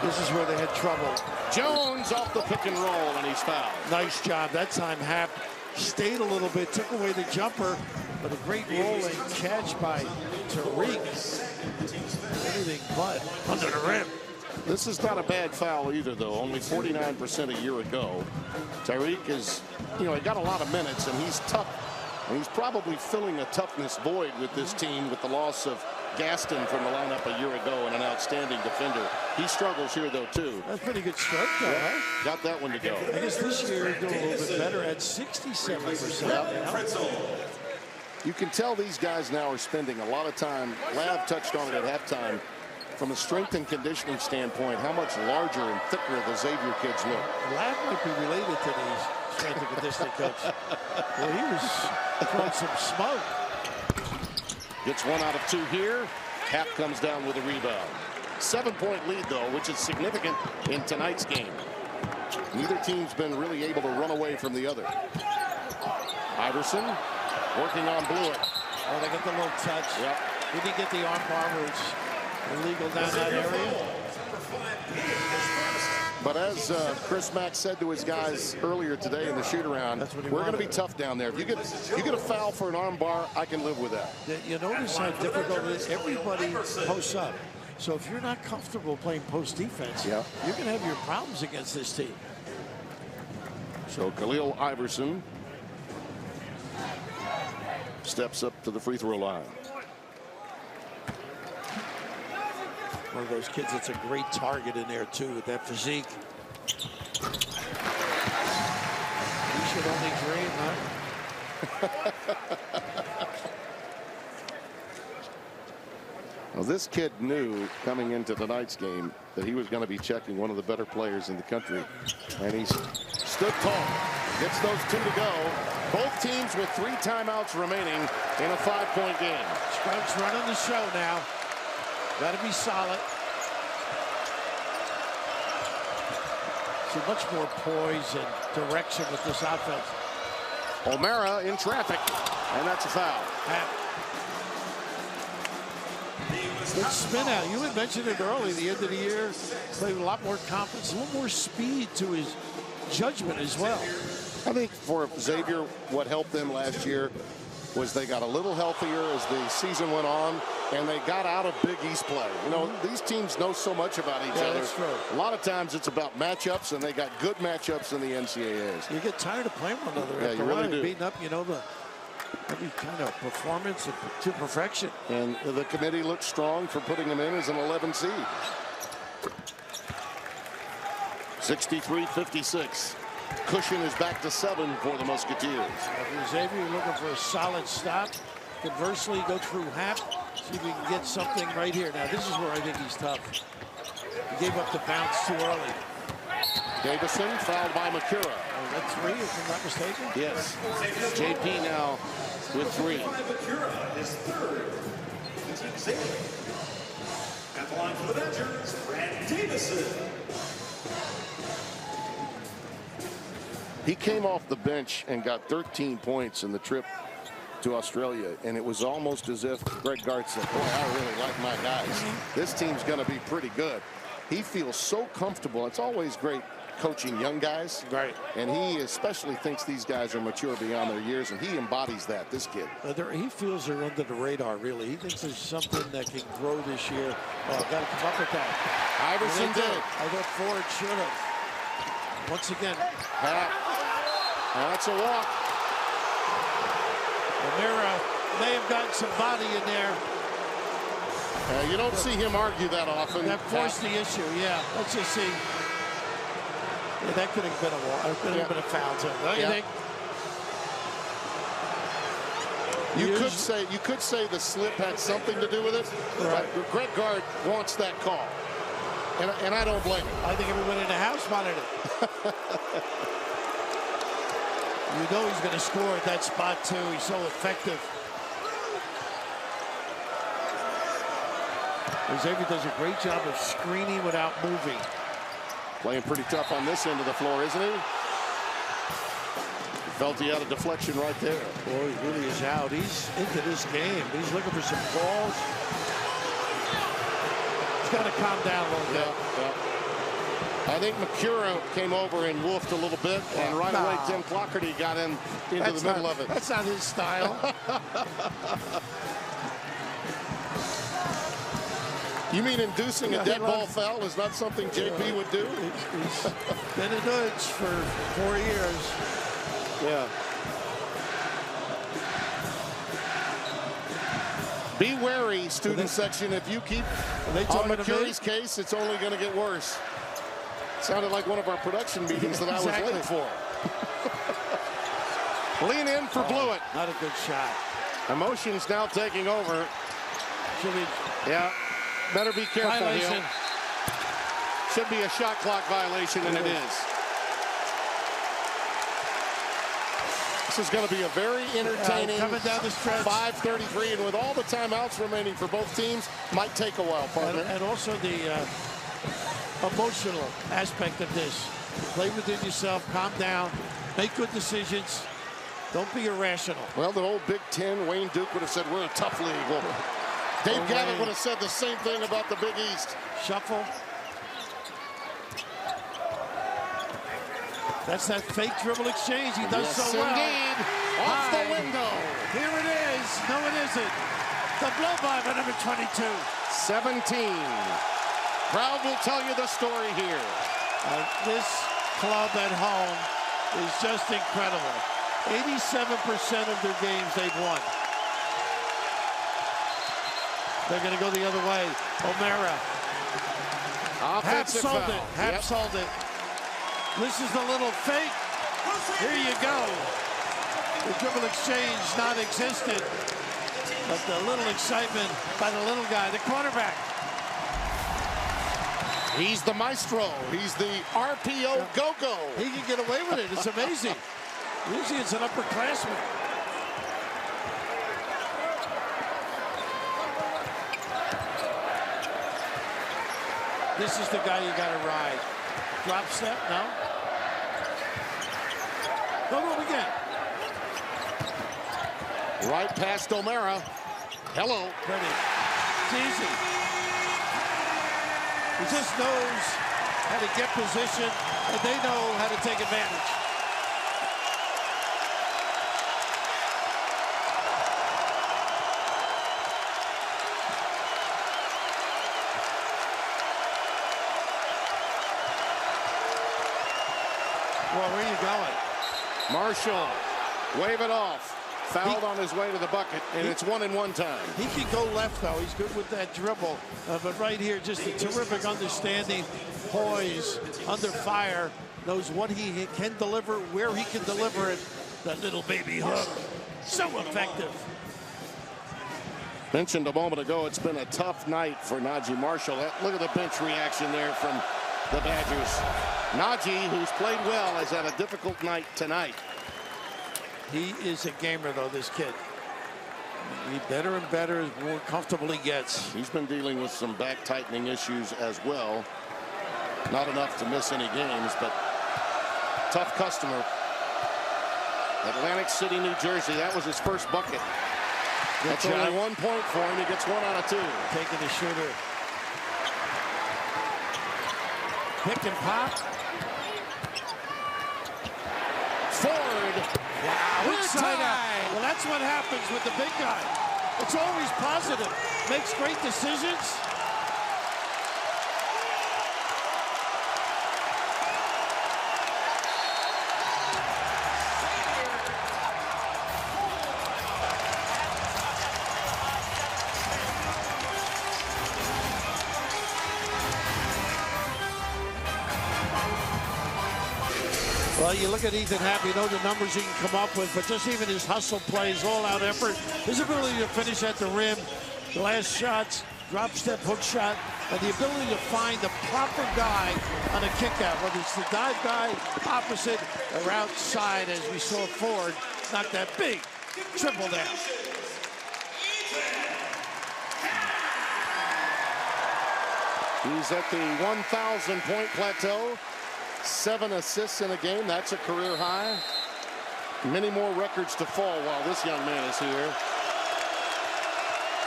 This is where they had trouble. Jones off the pick and roll, and he's fouled. Nice job. That time Hap stayed a little bit, took away the jumper, but a great rolling catch by Tariq. Anything but under the rim. This is not a bad foul either, though. Only 49% a year ago. Tariq is, he got a lot of minutes, and he's tough. And he's probably filling a toughness void with this team with the loss of Gaston from the lineup a year ago and an outstanding defender. He struggles here, though, too. That's pretty good strike, though, right? Got that one to go. I guess this year he's doing a little bit better at 67%. You can tell these guys now are spending a lot of time. Lav touched on it at halftime. From a strength and conditioning standpoint, how much larger and thicker the Xavier kids look. Lav might be related to these strength and conditioning coaches. Well, he was throwing some smoke. Gets 1 out of 2 here. Hap comes down with a rebound. 7-point lead, though, which is significant in tonight's game. Neither team's been really able to run away from the other. Iverson working on Blewett. Oh, they got the little touch. Yep. He didn't get the arm bar, which is illegal down that area. But as Chris Mack said to his guys earlier today in the shoot-around, we're going to be tough down there. If you get a foul for an arm bar, I can live with that. You notice how difficult it is? Everybody posts up. So if you're not comfortable playing post defense, you're going to have your problems against this team. So Khalil Iverson steps up to the free throw line. One of those kids that's a great target in there, too, with that physique. You should only dream, huh? Well, this kid knew coming into tonight's game that he was going to be checking one of the better players in the country. And he stood tall. Gets those 2 to go. Both teams with 3 timeouts remaining in a 5-point game. Scruggs running the show now. Got to be solid. See much more poise and direction with this offense. O'Mara in traffic, and that's a foul. Good spin out. You had mentioned it early, the end of the year. Played with a lot more confidence, a little more speed to his judgment as well. I think for Xavier, what helped them last year was they got a little healthier as the season went on, and they got out of Big East play. These teams know so much about each other. That's true. A lot of times it's about matchups, and they got good matchups in the NCAAs. You get tired of playing one another. Yeah, you really do. Beating up, every kind of performance to perfection. And the committee looks strong for putting him in as an 11 seed. 63-56. Cushion is back to 7 for the Musketeers. Xavier, you're looking for a solid stop. Conversely, go through Hap. See if we can get something right here. Now, this is where I think he's tough. He gave up the bounce too early. Davison fouled by Makura. Oh, that's 3, if I'm not mistaken. Yes. JP now with 3. His third. Xavier. At the line for the Badgers, Brad Davison. He came off the bench and got 13 points in the trip to Australia, and it was almost as if Greg Gard said, boy, I really like my guys. This team's going to be pretty good. He feels so comfortable. It's always great coaching young guys. Right. And he especially thinks these guys are mature beyond their years, and he embodies that, this kid. He feels they're under the radar, really. He thinks there's something that can grow this year. Got to come up with that. Iverson did. I thought Ford should have. Once again. That's a walk. O'Mara may have gotten some body in there. You don't see him argue that often. That forced the issue, yeah. Let's just see. Yeah, that could have been a walk. Could have been a foul, too. Don't you think? You could say the slip had something to do with it. Right. But Greg Gard wants that call, and I don't blame him. I think everyone in the house wanted it. You know he's going to score at that spot, too. He's so effective. Xavier does a great job of screening without moving. Playing pretty tough on this end of the floor, isn't he? Felt he had a deflection right there. Boy, he really is out. He's into this game. He's looking for some balls. He's got to calm down a little bit. Yeah. I think Makura came over and woofed a little bit, and right away Tim Clockerty got into the middle of it. That's not his style. You mean inducing a dead ball foul is not something JP would do? He's been a nudge for 4 years. Yeah. Be wary, student section. If you keep on McCurry's case, it's only going to get worse. Sounded like one of our production meetings that I was late for. Lean in for Blewett. Not a good shot. Emotions now taking over. Yeah. Better be careful, Neil. Should be a shot clock violation, and it is. This is going to be a very entertaining coming down the stretch. 5:33, and with all the timeouts remaining for both teams, might take a while, partner. And also the emotional aspect of this. Play within yourself, calm down, make good decisions. Don't be irrational. Well, the old Big Ten, Wayne Duke would have said, we're a tough league. Well, Dave Gavitt would have said the same thing about the Big East. Shuffle. That's that fake dribble exchange. He does so well. Indeed. Off the window. Here it is. No, it isn't. The blow by number 22. 17. Crowd will tell you the story here. This club at home is just incredible. 87% of their games they've won. They're going to go the other way. O'Mara. Half sold it. Half sold it. This is the little fake. Here you go. The dribble exchange not existed. But the little excitement by the little guy, the quarterback. He's the maestro. He's the RPO go-go. He can get away with it. It's amazing. Usually it's an upperclassman. This is the guy you got to ride. Drop step, no? Go again. Right past O'Mara. Hello. Pretty. It's easy. He just knows how to get position, and they know how to take advantage. Well, where are you going? Marshall, wave it off. Fouled on his way to the bucket, and it's 1-and-1 time. He can go left, though. He's good with that dribble. But right here, just a terrific understanding, poise, under fire, knows what he can deliver, where he can deliver it. That little baby hook, so effective. Mentioned a moment ago, it's been a tough night for Najee Marshall. Look at the bench reaction there from the Badgers. Najee, who's played well, has had a difficult night tonight. He is a gamer, though, this kid. He better and better as more comfortable he gets. He's been dealing with some back tightening issues as well. Not enough to miss any games, but tough customer. Atlantic City, New Jersey. That was his first bucket. That's only 1 point for him. He gets 1 out of 2. Taking the shooter. Pick and pop. Ford. Wow, well, that's what happens with the big guy. It's always positive. Makes great decisions. Well, you look at Ethan Happ, you know the numbers he can come up with, but just even his hustle plays, all-out effort, his ability to finish at the rim, the last shots, drop step, hook shot, and the ability to find the proper guy on a kick-out, whether it's the dive guy, opposite, or outside, as we saw Ford knock that big triple down. He's at the 1,000-point plateau. 7 assists in a game. That's a career high. Many more records to fall while this young man is here.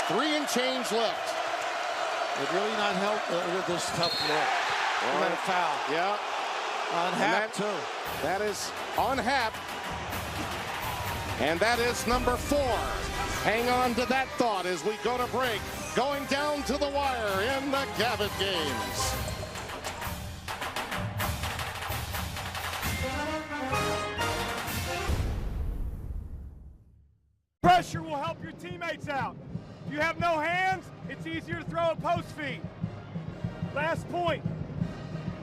3 and change left. Would really not help with this tough look. Well, a foul. Yeah. On Happ, too. That is on Happ. And that is number 4. Hang on to that thought as we go to break. Going down to the wire in the Gavitt games. Pressure will help your teammates out. If you have no hands, it's easier to throw a post feed. Last point.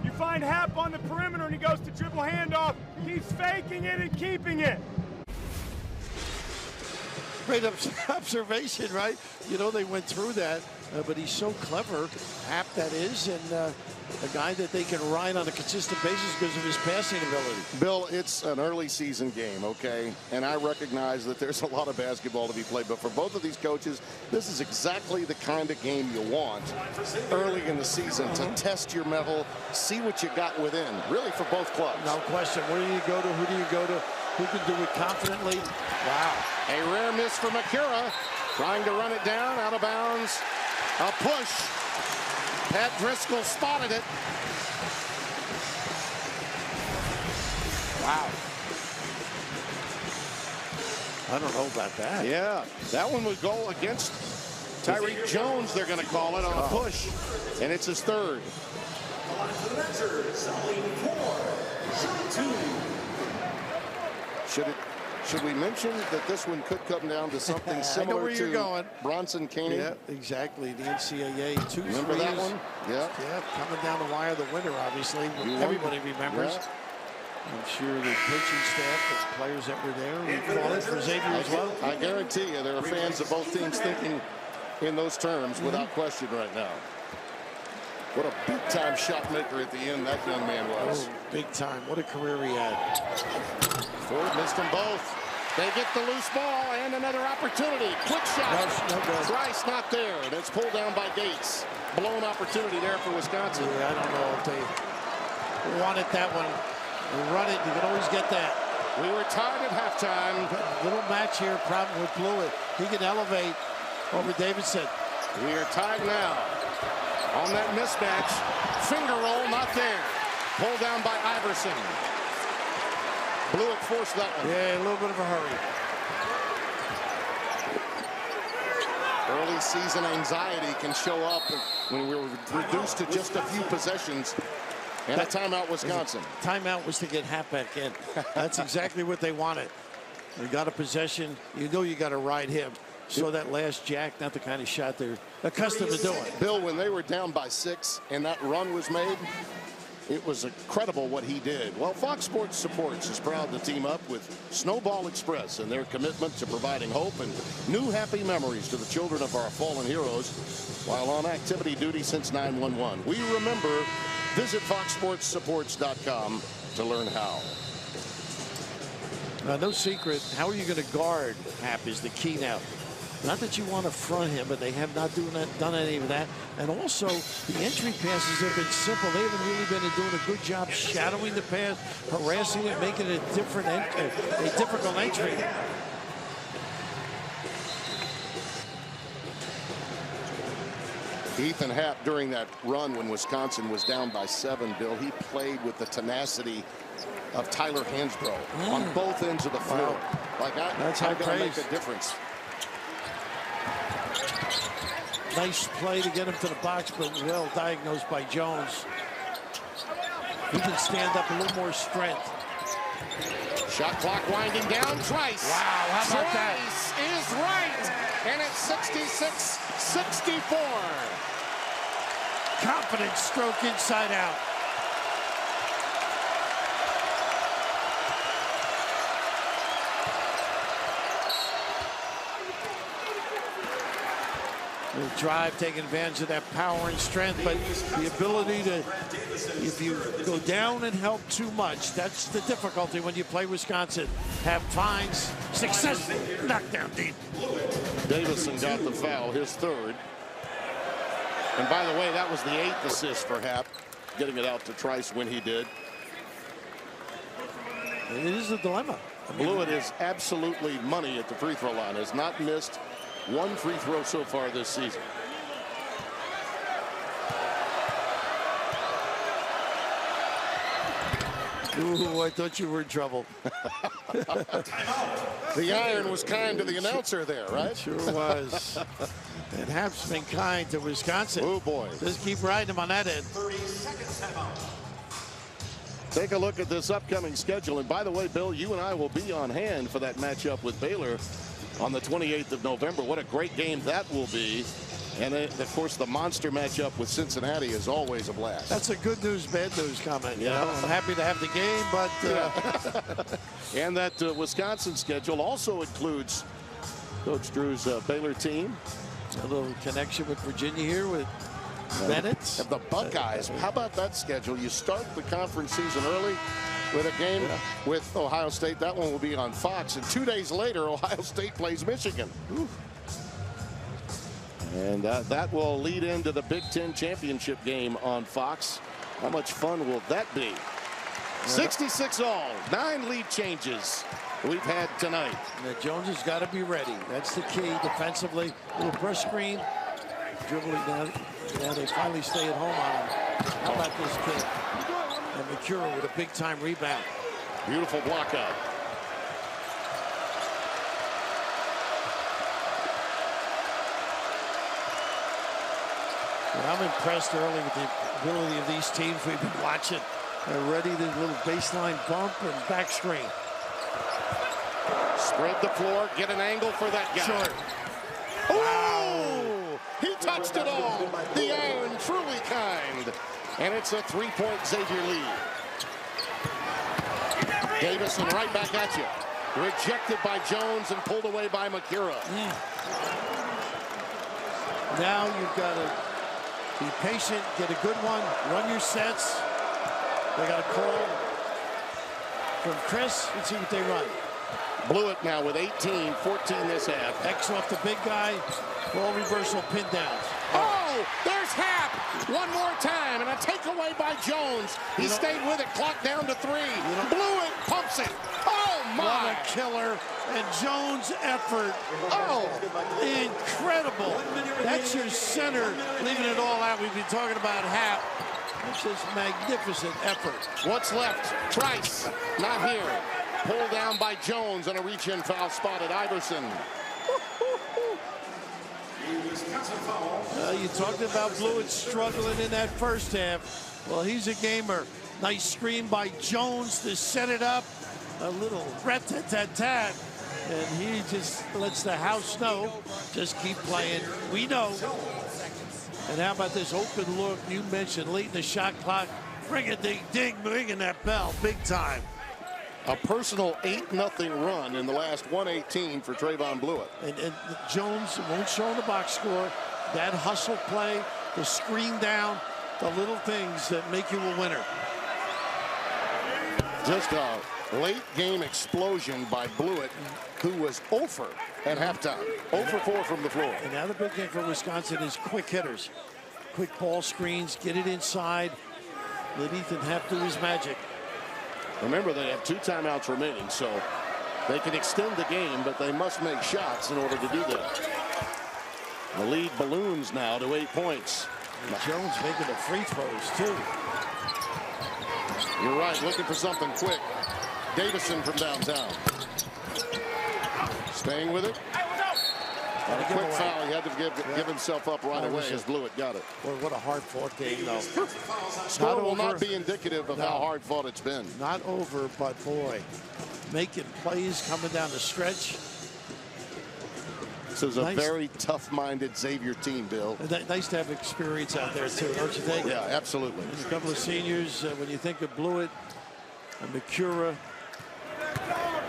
You find Happ on the perimeter and he goes to dribble handoff. He's faking it and keeping it. Great observation, right? You know, they went through that, but he's so clever, Happ that is, and a guy that they can ride on a consistent basis because of his passing ability. Bill, it's an early season game, okay? And I recognize that there's a lot of basketball to be played, but for both of these coaches, this is exactly the kind of game you want early in the season to test your mettle, see what you got within, really for both clubs. No question. Where do you go to? Who do you go to? Who can do it confidently? Wow. A rare miss for Makura, trying to run it down, out of bounds. A push. Pat Driscoll spotted it. Wow. I don't know about that. Yeah, that one would go against Tyreek Jones, they're going to call it, on a push. And it's his 3rd. Should we mention that this one could come down to something similar to Bronson Kaney? Yeah, exactly. The NCAA 2 Remember that one? Yeah. Yeah, coming down the wire, the winner, obviously. Everybody remembers. Yeah. I'm sure the coaching staff, the players that were there, recall for Xavier as well. I guarantee you there are fans of both teams thinking in those terms without question right now. What a big-time shot maker at the end that young man was. Oh, big time. What a career he had. Ford missed them both. They get the loose ball and another opportunity. Quick shot. No good. Rice not there. And it's pulled down by Gates. Blown opportunity there for Wisconsin. Yeah, I don't know if they wanted that one. Run it. You can always get that. We were tied at halftime. Little match here. Problem with Blewett. He can elevate over Davidson. We are tied now. On that mismatch, finger roll, not there. Pulled down by Iverson. Blewett forced that one. Yeah, a little bit of a hurry. Early season anxiety can show up when we're reduced to just a few possessions. And a timeout, Wisconsin. Timeout was to get Happ back in. That's exactly what they wanted. They got a possession. You know you got to ride him. So that last jack, not the kind of shot they're accustomed to doing. Bill, when they were down by 6 and that run was made, It was incredible what he did. Well, Fox Sports Supports is proud to team up with Snowball Express and their commitment to providing hope and new happy memories to the children of our fallen heroes while on activity duty since 9/11. We remember. Visit foxsportssupports.com to learn how. No secret. How are you going to guard Hap is the key now. Not that you want to front him, but they have not done any of that. And also, the entry passes have been simple. They haven't really been doing a good job shadowing the pass, harassing it, making it a difficult entry. Ethan Happ, during that run when Wisconsin was down by 7, Bill, he played with the tenacity of Tyler Hansbrough on both ends of the floor. Like, that's how going to make a difference. Nice play to get him to the box, but well diagnosed by Jones. He can stand up a little more strength. Shot clock winding down. Trice. Wow, how about that? Trice is right. And it's 66-64. Confident stroke inside out. The drive, taking advantage of that power and strength, but the ability to, if you go down and help too much, that's the difficulty when you play Wisconsin. Have finds successful knockdown deep. Davison got the foul, his 3rd. And by the way, that was the 8th assist for Happ, getting it out to Trice when he did. It is a dilemma. Blewett is absolutely money at the free throw line. Has not missed one free throw so far this season. Ooh, I thought you were in trouble. The iron was kind to the announcer there, right? Sure was. And Happ's been kind to Wisconsin. Oh, boy. Just keep riding him on that end. 30 seconds timeout. Take a look at this upcoming schedule. And by the way, Bill, you and I will be on hand for that matchup with Baylor on the 28th of November. What a great game that will be. And of course, the monster matchup with Cincinnati is always a blast. That's a good news, bad news comment. You know, I'm happy to have the game, but and that Wisconsin schedule also includes Coach Drew's Baylor team. A little connection with Virginia here with Bennett. And the Buckeyes. How about that schedule? You start the conference season early with a game with Ohio State. That one will be on Fox. And 2 days later, Ohio State plays Michigan. Ooh. And that will lead into the Big Ten championship game on Fox. How much fun will that be? 66 all. 9 lead changes we've had tonight. Now Jones has got to be ready. That's the key defensively. Little brush screen. Dribbling down. Now they finally stay at home on him. How about this kid? And McCura with a big-time rebound. Beautiful block out. Well, I'm impressed early with the ability of these teams we've been watching. They're ready to little baseline bump and back screen. Spread the floor, get an angle for that guy. Short. Oh! He touched it all. The iron truly kind. And it's a 3-point Xavier lead. Davison right back at you. Rejected by Jones and pulled away by McCura. Now you've got to be patient, get a good one, run your sets. They got a call from Chris. Let's see what they run. Blewett now with 18, 14 this half. X off the big guy. Ball reversal, pin downs. Oh, there's Happ. One more time, and a takeaway by Jones. He stayed with it, clock down to 3. Blewett pumps it. Oh, my. What a killer. And Jones' effort. Oh, incredible. That's your center, leaving it all out. We've been talking about Happ. It's just magnificent effort. What's left? Trice, not here. Pulled down by Jones on a reach-in foul spot at Iverson. You talked about Blewett struggling in that first half. Well, he's a gamer. Nice screen by Jones to set it up. A little rat-tat-tat-tat. And he just lets the house know. Just keep playing. We know. And how about this open look you mentioned late in the shot clock? ringing that bell big time. A personal 8-0 run in the last 118 for Trayvon Blewett. And Jones won't show in the box score. That hustle play, the screen down, the little things that make you a winner. Just a late game explosion by Blewett, who was 0 for at halftime. 0 for 4 from the floor. And now the big thing for Wisconsin is quick hitters. Quick ball screens, get it inside. Let Ethan Happ do his magic. Remember, they have 2 timeouts remaining, so they can extend the game, but they must make shots in order to do that. The lead balloons now to 8 points. And Jones making the free throws, too. You're right, looking for something quick. Davison from downtown. Staying with it. And a quick foul. He had to give himself up right away as Blewett got it. Boy, what a hard-fought game, though. Score will not be indicative of how hard-fought it's been. Not over, but boy, making plays coming down the stretch. This is a very tough-minded Xavier team, Bill. Nice to have experience out there, too, don't you think? Yeah, absolutely. And a couple of seniors, when you think of Blewett and McCura,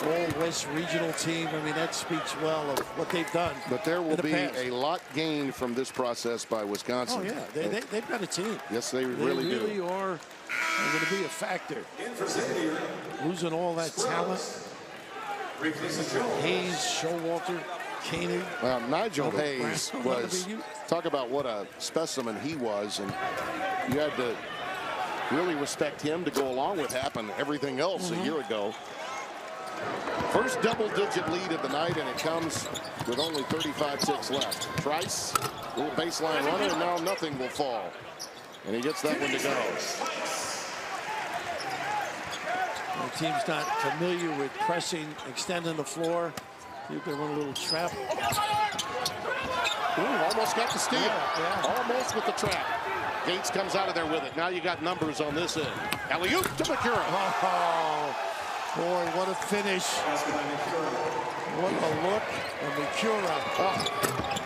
all West Regional team, I mean, that speaks well of what they've done. But there will be a lot gained from this process by Wisconsin. Oh, yeah. They've got a team. Yes, they really do. They really are going to be a factor. Losing all that talent. Hayes, Showalter, Koenig. Well, Nigel Hayes was, talk about what a specimen he was, and you had to really respect him to go along with Happ and everything else a year ago. First double-digit lead of the night, and it comes with only 35-6 left. Trice, little baseline runner, and now nothing will fall. And he gets that one to go. The team's not familiar with pressing, extending the floor. They run a little trap. Ooh, almost got the steal. Yeah. Almost with the trap. Gates comes out of there with it. Now you got numbers on this end. Alley-oop to McCura. Oh, boy, what a finish. What a look. And McCura. Oh,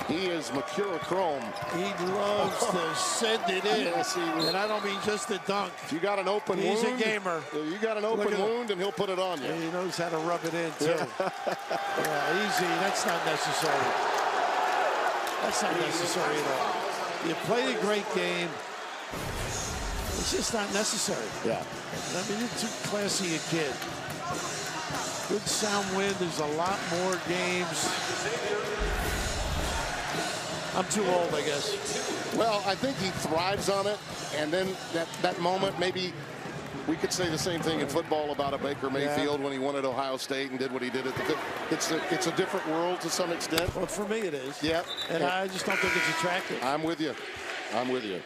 he is McCura Chrome. He loves to send it in. Yes, and I don't mean just a dunk. If you got an open wound. He's a gamer. You got an open wound, and he'll put it on you. He knows how to rub it in, too. Yeah, easy. That's not necessary. That's not necessary at all. You played a great game. It's just not necessary. Yeah. I mean, you're too classy a kid. Good sound wind. There's a lot more games. I'm too old, I guess. Well, I think he thrives on it. And then that moment, maybe we could say the same thing in football about a Baker Mayfield when he won at Ohio State and did what he did at the. It's a different world to some extent. Well, for me it is. Yeah. And I just don't think it's attractive. I'm with you. I'm with you.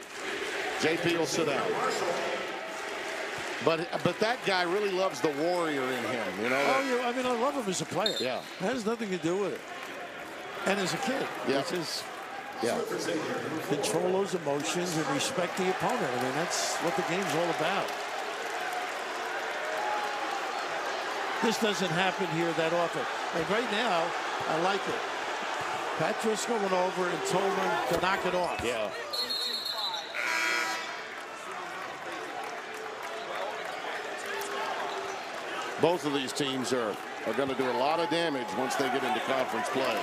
JP will sit down. But that guy really loves the warrior in him, you know. Oh, I mean, I love him as a player. Yeah. That has nothing to do with it. And as a kid, control those emotions and respect the opponent. I mean, that's what the game's all about. This doesn't happen here that often. And right now, I like it. Pat Driscoll went over and told him to knock it off. Yeah. Both of these teams are going to do a lot of damage once they get into conference play.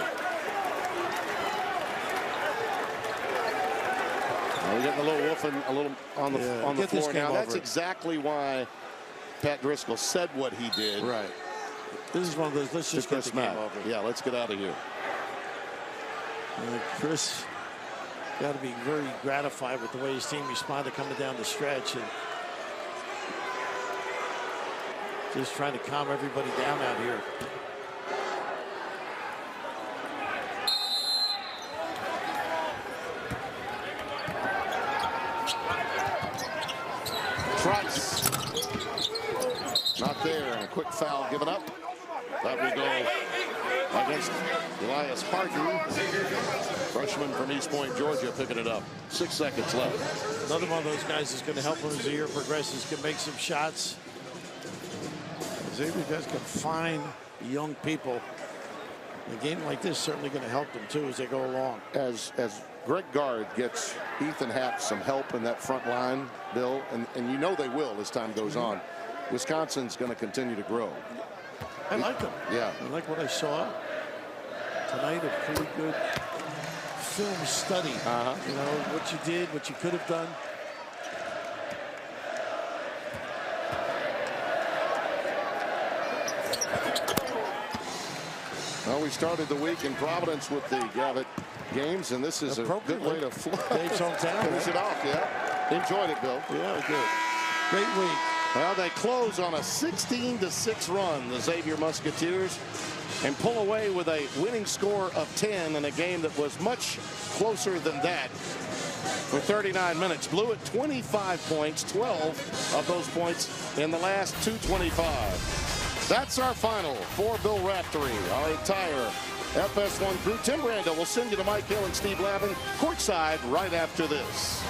We're getting a little woofing, a little on the floor now. That's exactly why Pat Driscoll said what he did. Right. This is one of those. Let's just get the game over. Yeah, let's get out of here. Chris got to be very gratified with the way his team responded coming down the stretch and just trying to calm everybody down out here. Trice. Not there, and a quick foul given up. That will go against Elias Harden, freshman from East Point, Georgia, picking it up. 6 seconds left. Another one of those guys is going to help him as the year progresses, can make some shots. Xavier guys can find young people. A game like this is certainly going to help them, too, as they go along. As Greg Gard gets Ethan Happ some help in that front line, Bill, and you know they will as time goes on. Wisconsin's going to continue to grow. I like them. Yeah. I like what I saw tonight. A pretty good film study. You know, what you did, what you could have done. Well, we started the week in Providence with the Gavitt games, and this is a good way to Dave's hometown. Finish it off, yeah. Enjoyed it, Bill. Yeah, good. Great week. Well, they close on a 16-6 run, the Xavier Musketeers, and pull away with a winning score of 10 in a game that was much closer than that for 39 minutes. Blew it 25 points, 12 of those points in the last 225. That's our final for Bill Raftery, our entire FS1 crew. Tim Brando will send you to Mike Hill and Steve Lavin courtside right after this.